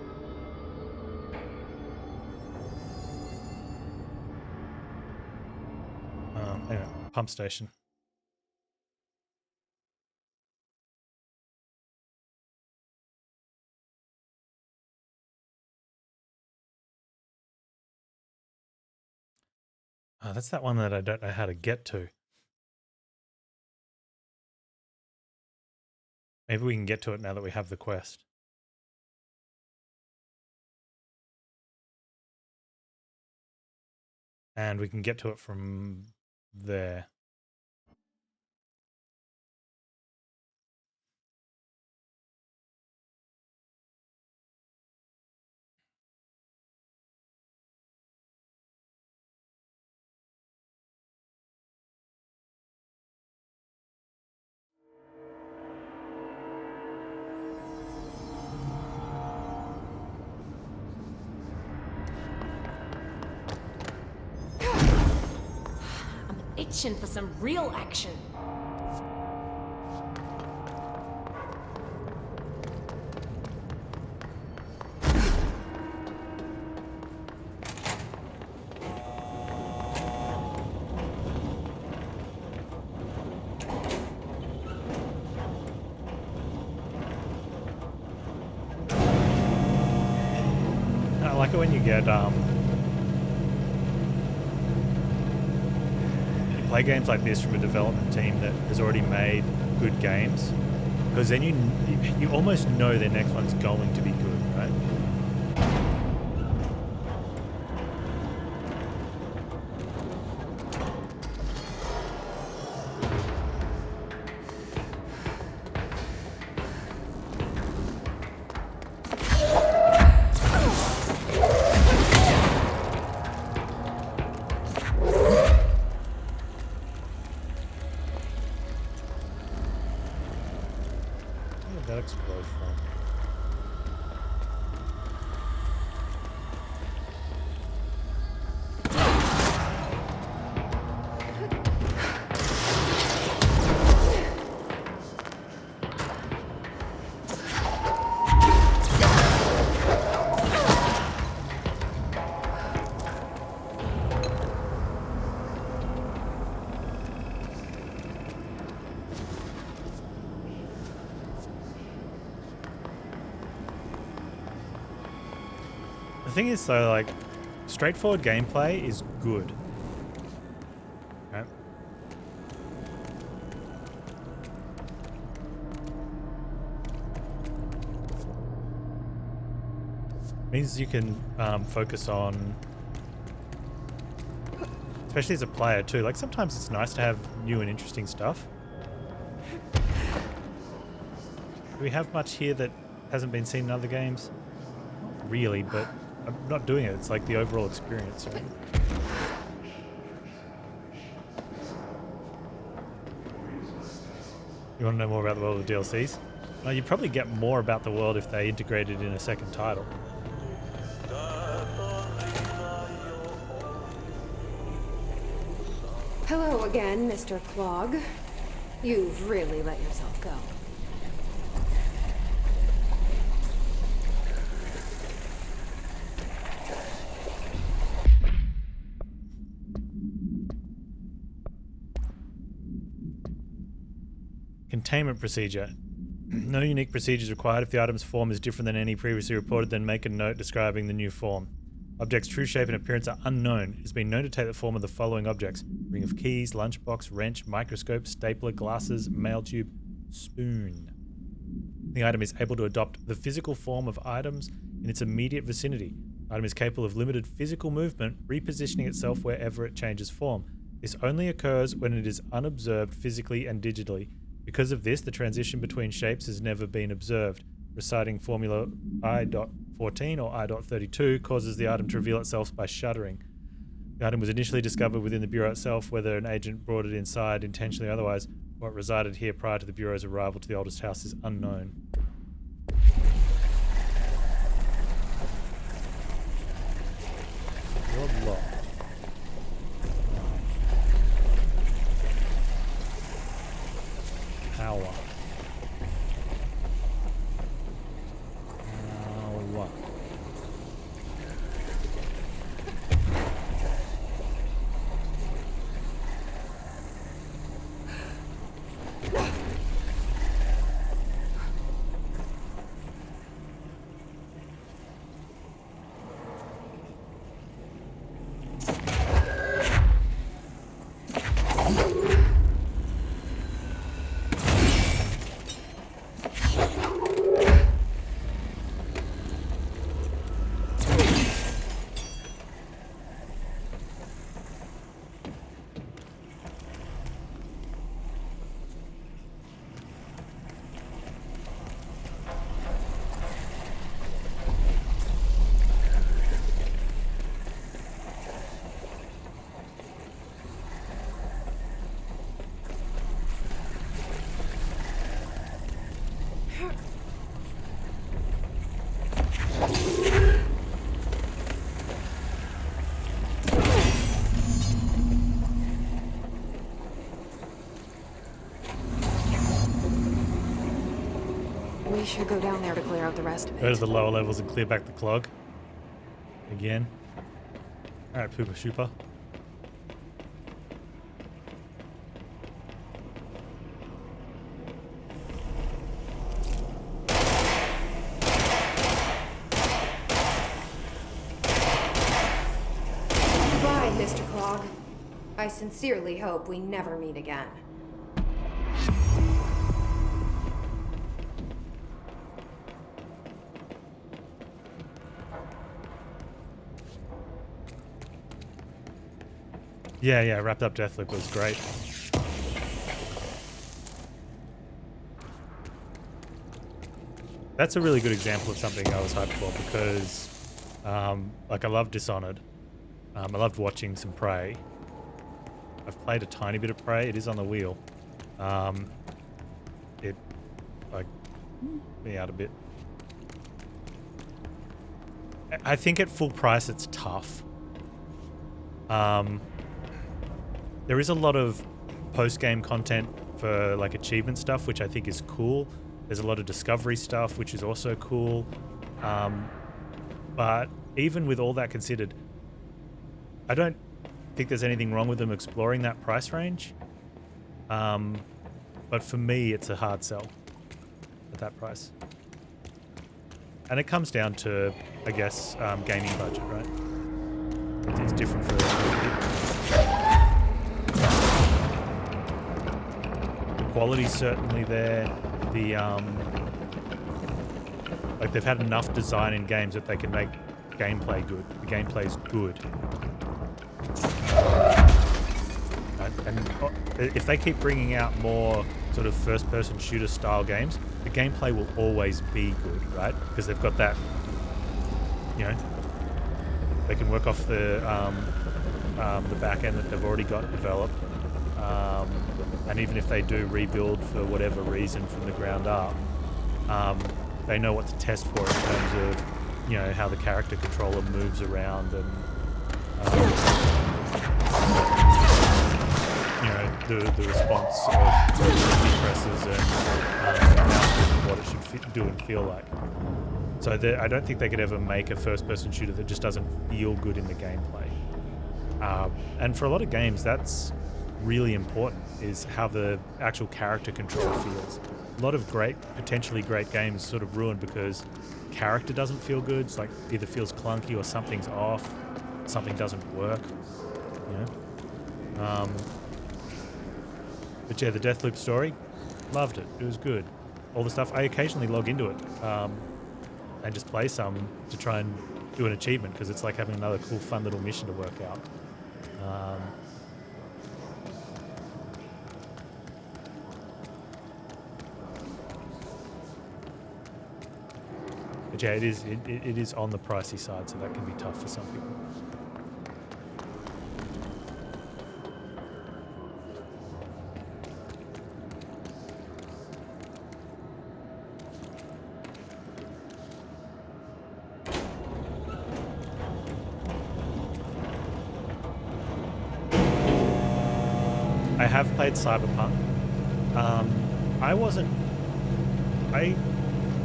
Anyway, pump station. Oh, that's that one that I don't know how to get to. Maybe we can get to it now that we have the quest. And we can get to it from there. itching for some real action. I like it when you get you play games like this from a development team that has already made good games, because then you almost know their next one's going to be good, right? That explode from. The thing is, though, like, straightforward gameplay is good. Okay. Means you can focus on, especially as a player too. Like, sometimes it's nice to have new and interesting stuff. Do we have much here that hasn't been seen in other games? Not really, but I'm not doing it. It's like the overall experience, right? You want to know more about the world of DLCs? Well, you'd probably get more about the world if they integrated in a second title. Hello again, Mr. Clog. You've really let yourself go. Containment procedure. No unique procedure is required. If the item's form is different than any previously reported, then make a note describing the new form. Objects' true shape and appearance are unknown. It has been known to take the form of the following objects: ring of keys, lunchbox, wrench, microscope, stapler, glasses, mail tube, spoon. The item is able to adopt the physical form of items in its immediate vicinity. The item is capable of limited physical movement, repositioning itself wherever it changes form. This only occurs when it is unobserved physically and digitally. Because of this, the transition between shapes has never been observed. Reciting formula I.14 or I.32 causes the item to reveal itself by shuddering. The item was initially discovered within the Bureau itself, whether an agent brought it inside intentionally or otherwise, or it resided here prior to the Bureau's arrival to the oldest house is unknown. You're locked. Power. should go down there to clear out the rest of it. Go to the lower levels and clear back the clog. Again. Alright, Poopa Shooper. Goodbye, Mr. Clog. I sincerely hope we never meet again. Yeah, wrapped up Deathloop was great. That's a really good example of something I was hyped for because, like, I love Dishonored. I loved watching some Prey. I've played a tiny bit of Prey. It is on the wheel. It, like, me out a bit. I think at full price it's tough. There is a lot of post-game content for like achievement stuff, which I think is cool. There's a lot of discovery stuff, which is also cool. But even with all that considered, I don't think there's anything wrong with them exploring that price range. But for me, it's a hard sell at that price. And it comes down to, I guess, gaming budget, right? It's different for everybody. The quality's certainly there. The like they've had enough design in games that they can make gameplay good. The gameplay's good. And if they keep bringing out more sort of first-person shooter style games, the gameplay will always be good, right? Because they've got that, you know, they can work off the back end that they've already got developed. And even if they do rebuild for whatever reason from the ground up, they know what to test for in terms of, you know, how the character controller moves around and, you know, the response of key presses and what it should do and feel like. So I don't think they could ever make a first-person shooter that just doesn't feel good in the gameplay. And for a lot of games, that's really important, is how the actual character control feels. A lot of potentially great games sort of ruined because character doesn't feel good. It's like either feels clunky or something's off, something doesn't work, you know? But yeah, the Deathloop story, loved it. It was good. All the stuff, I occasionally log into it and just play some to try and do an achievement because it's like having another cool, fun little mission to work out. But yeah, it is on the pricey side, so that can be tough for some people. I have played Cyberpunk. I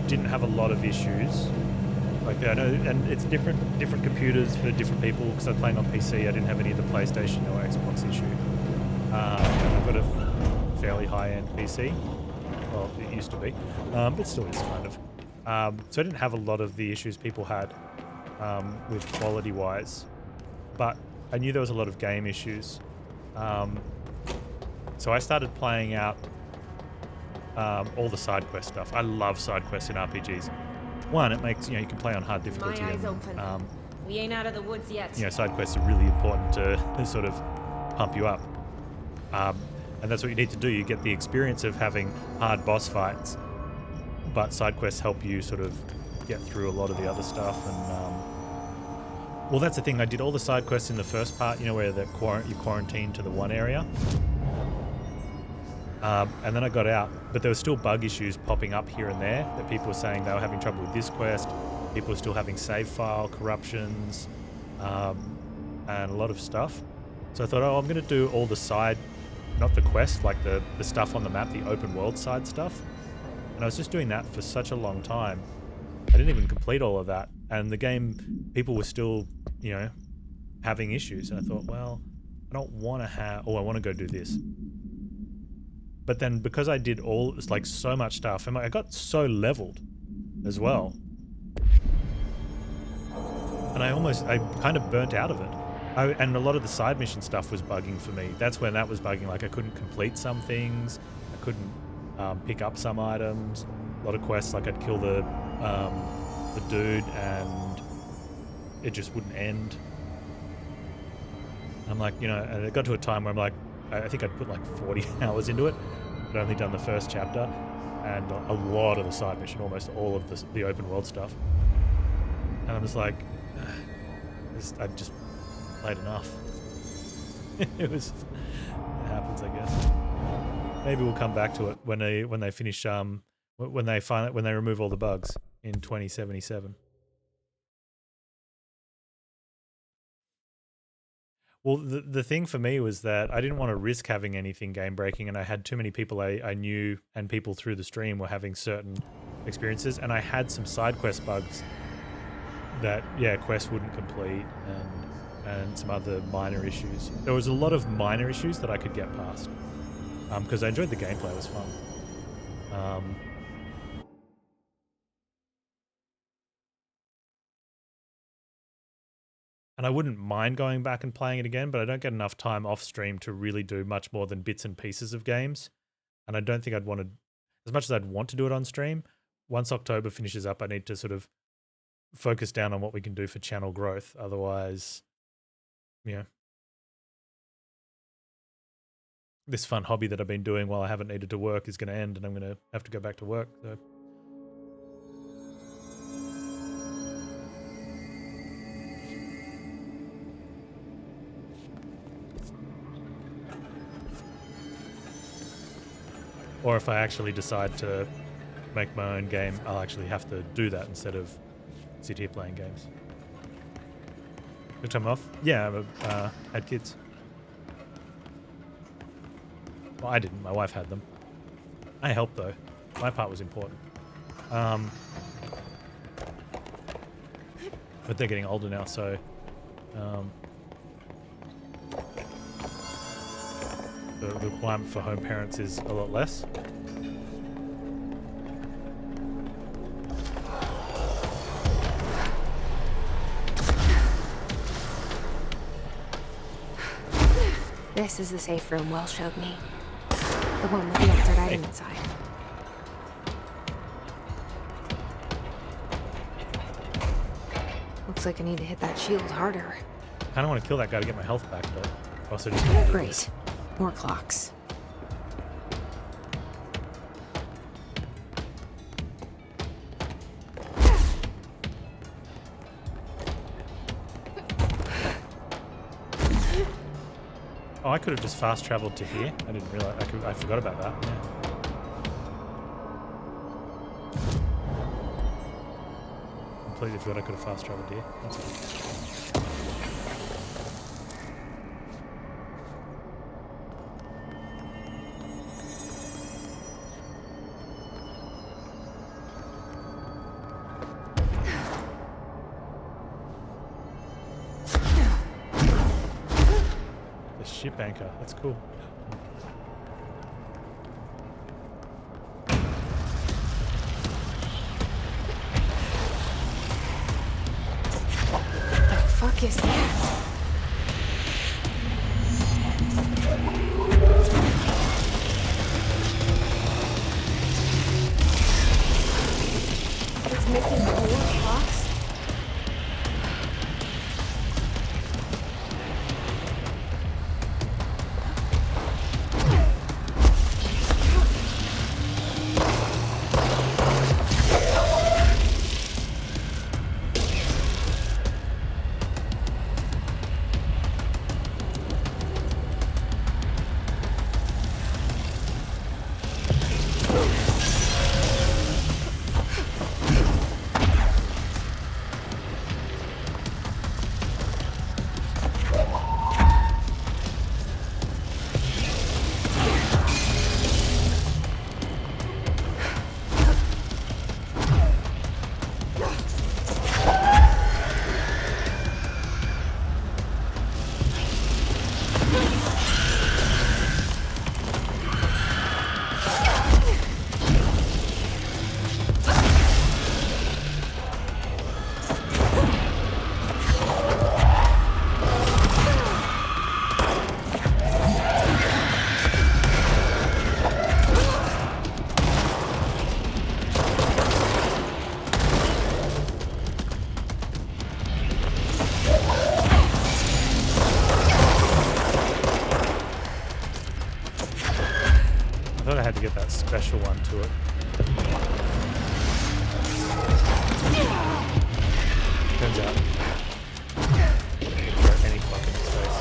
didn't have a lot of issues. Like, I know, and it's different computers for different people, because I'm playing on PC. I didn't have any of the PlayStation or Xbox issue. I've got a fairly high-end PC. Well, it used to be, but still is kind of. So I didn't have a lot of the issues people had with quality-wise, but I knew there was a lot of game issues. So I started playing out all the side quest stuff. I love side quests in RPGs. One, it makes, you can play on hard difficulty. My eyes open. We ain't out of the woods yet. Side quests are really important to sort of pump you up. And that's what you need to do. You get the experience of having hard boss fights, but side quests help you sort of get through a lot of the other stuff. And well, that's the thing. I did all the side quests in the first part, where you quarantine to the one area. And then I got out, but there were still bug issues popping up here and there that people were saying they were having trouble with this quest. People were still having save file corruptions, and a lot of stuff. So I thought, I'm going to do all the side, not the quest, like the stuff on the map, the open world side stuff. And I was just doing that for such a long time. I didn't even complete all of that. And the game, people were still, you know, having issues. And I thought, well, I don't want to have, I want to go do this. But then because I did it's like so much stuff, and I got so leveled as well. And I kind of burnt out of it. And a lot of the side mission stuff was bugging for me. That's when that was bugging. Like I couldn't complete some things. I couldn't pick up some items. A lot of quests, like I'd kill the dude and it just wouldn't end. I'm like, you know, and it got to a time where I'm like, I think I'd put like 40 hours into it. I'd only done the first chapter and a lot of the side mission, almost all of the open world stuff. And I'm just like, I just played enough. It happens, I guess. Maybe we'll come back to it when they finish when they remove all the bugs in 2077. Well, the thing for me was that I didn't want to risk having anything game breaking, and I had too many people I knew and people through the stream were having certain experiences, and I had some side quest bugs that quests wouldn't complete and some other minor issues. There was a lot of minor issues that I could get past because I enjoyed the gameplay. It was fun. And I wouldn't mind going back and playing it again, but I don't get enough time off stream to really do much more than bits and pieces of games. And I don't think I'd want to, as much as I'd want to do it on stream, once October finishes up, I need to sort of focus down on what we can do for channel growth. Otherwise, this fun hobby that I've been doing while I haven't needed to work is going to end and I'm going to have to go back to work. So. Or if I actually decide to make my own game, I'll actually have to do that instead of sit here playing games. Good time off? Yeah, I had kids. Well, I didn't. My wife had them. I helped, though. My part was important. But they're getting older now, so... the requirement for home parents is a lot less. This is the safe room Will showed me. The one with the altered item inside. Looks like I need to hit that shield harder. I kind of want to kill that guy to get my health back, but also just... Great. More clocks. Oh, I could have just fast traveled to here. I didn't realize. I forgot about that. Yeah. Completely forgot I could have fast traveled here. That's good. Ship anchor. That's cool. What the fuck is that? It's making more clocks? get that special one to it. Turns out, throw any clock in its face.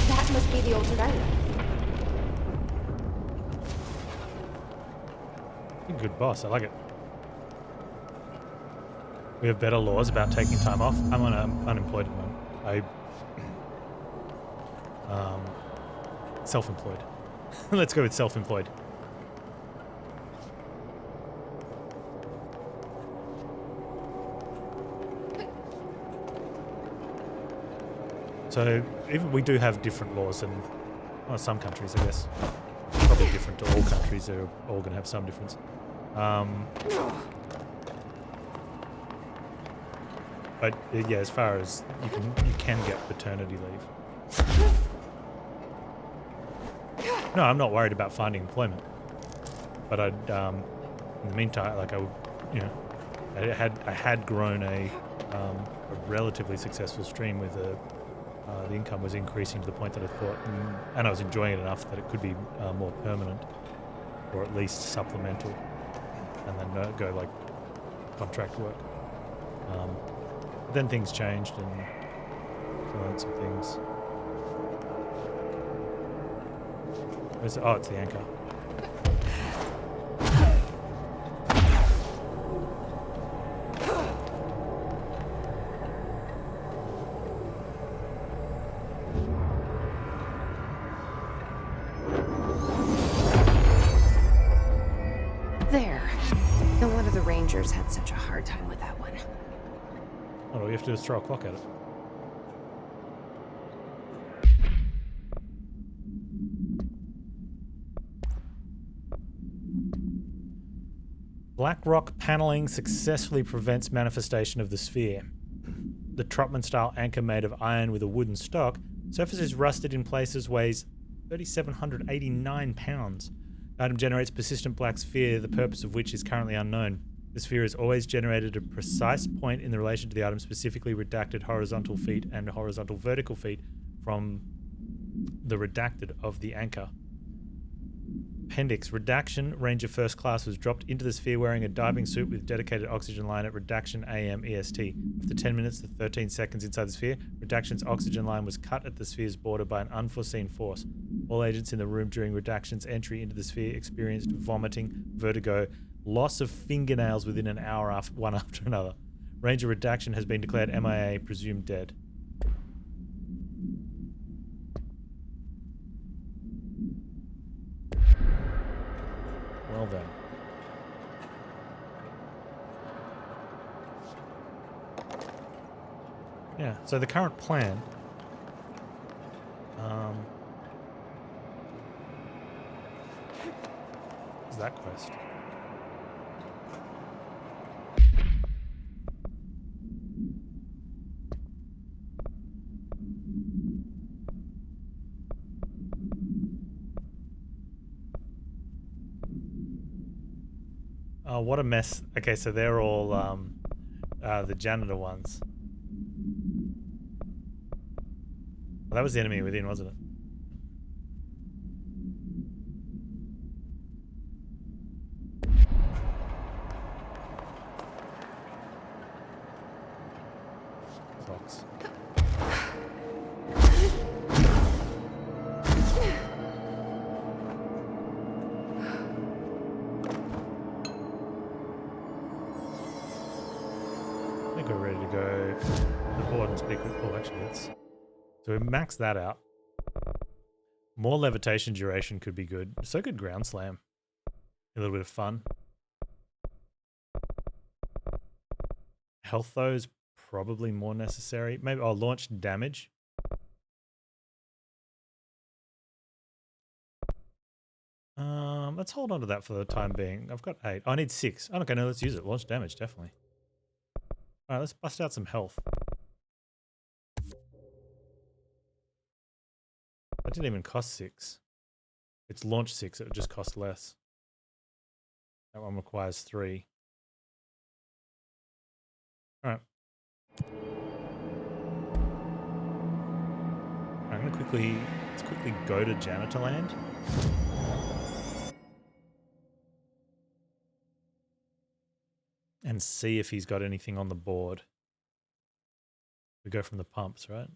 That must be the altered island. Good boss, I like it. We have better laws about taking time off. I'm on unemployed at the moment. Self-employed. Let's go with self-employed. So even we do have different laws than some countries, I guess. Probably different to all countries. They're all going to have some difference. But yeah, as far as you can get paternity leave. No, I'm not worried about finding employment. But I'd in the meantime, like I had grown a relatively successful stream with the income was increasing to the point that I thought, and I was enjoying it enough that it could be more permanent, or at least supplemental, and then go like contract work. But then things changed, and I learned some things. Where's it? Oh, it's the anchor. There. No wonder the Rangers had such a hard time with that one. All we have to do is throw a clock at it. Black rock paneling successfully prevents manifestation of the sphere. The Trotman-style anchor made of iron with a wooden stock, surface is rusted in places, weighs 3,789 pounds. The item generates persistent black sphere, the purpose of which is currently unknown. The sphere is always generated at a precise point in the relation to the item, specifically redacted horizontal feet and horizontal vertical feet from the redacted of the anchor. Appendix. Redaction Ranger First Class was dropped into the sphere wearing a diving suit with dedicated oxygen line at Redaction AM EST. After 10 minutes to 13 seconds inside the sphere, Redaction's oxygen line was cut at the sphere's border by an unforeseen force. All agents in the room during Redaction's entry into the sphere experienced vomiting, vertigo, loss of fingernails within an hour one after another. Ranger Redaction has been declared MIA, presumed dead. Well then. Yeah, so the current plan is that quest. Oh, what a mess. Okay, so they're all the janitor ones. Well, that was the enemy within, wasn't it? Clocks. I think we're ready to go to the board and speak with... Oh, actually, it's... So we max that out. More levitation duration could be good. So could ground slam. A little bit of fun. Health though is probably more necessary. Maybe I'll launch damage. Let's hold on to that for the time being. I've got 8. I need 6. Oh, okay, no, let's use it. Launch damage, definitely. Alright, let's bust out some health. That didn't even cost 6. It's launch 6, it would just cost less. That one requires 3. Alright. I'm gonna let's quickly go to Janitor Land. And see if he's got anything on the board. We go from the pumps, right?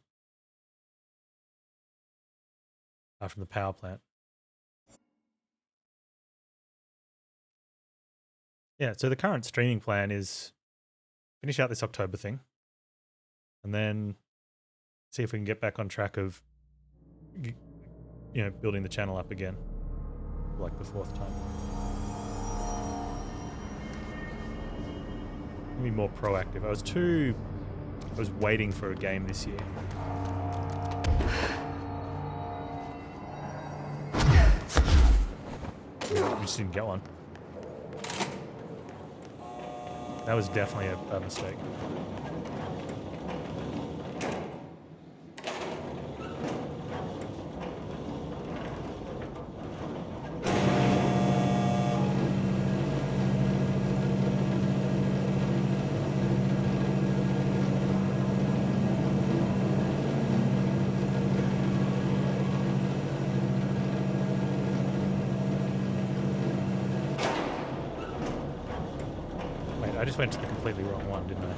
From the power plant. Yeah, so the current streaming plan is finish out this October thing and then see if we can get back on track of, building the channel up again, like the 4th time. Be more proactive. I was waiting for a game this year. We just didn't get one. That was definitely a mistake. I just went to the completely wrong one, didn't I?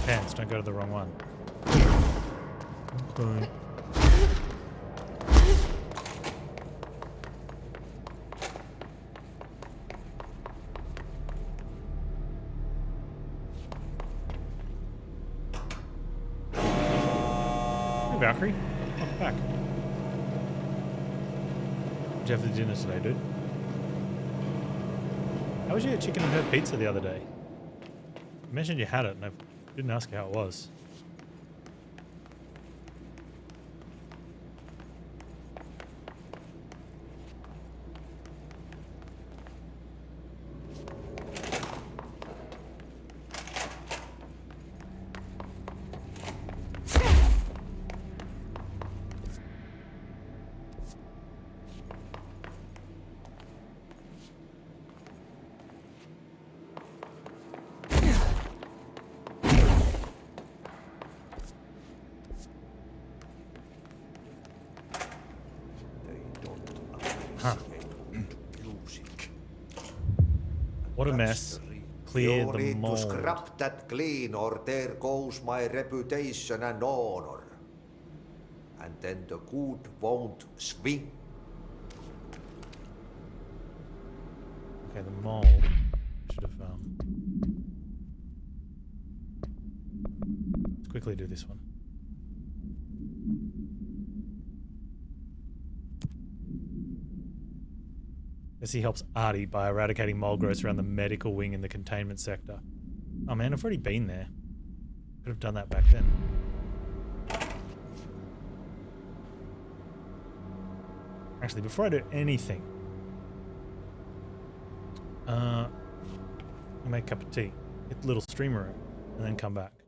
Panz, don't go to the wrong one. Okay. Hey, Valkyrie. Welcome back. What'd you have for dinner today, dude? How was your chicken and herb pizza the other day? You mentioned you had it, and I didn't ask you how it was. What a mess. Clear the You mold. need to scrap that clean or there goes my reputation and honor. And then the good won't swing. Okay, the mold. Should have let's quickly do this one. As he helps Artie by eradicating mold growth around the medical wing in the containment sector. Oh man, I've already been there. Could have done that back then. Actually, before I do anything, I'll make a cup of tea, get the little streamer out, and then come back.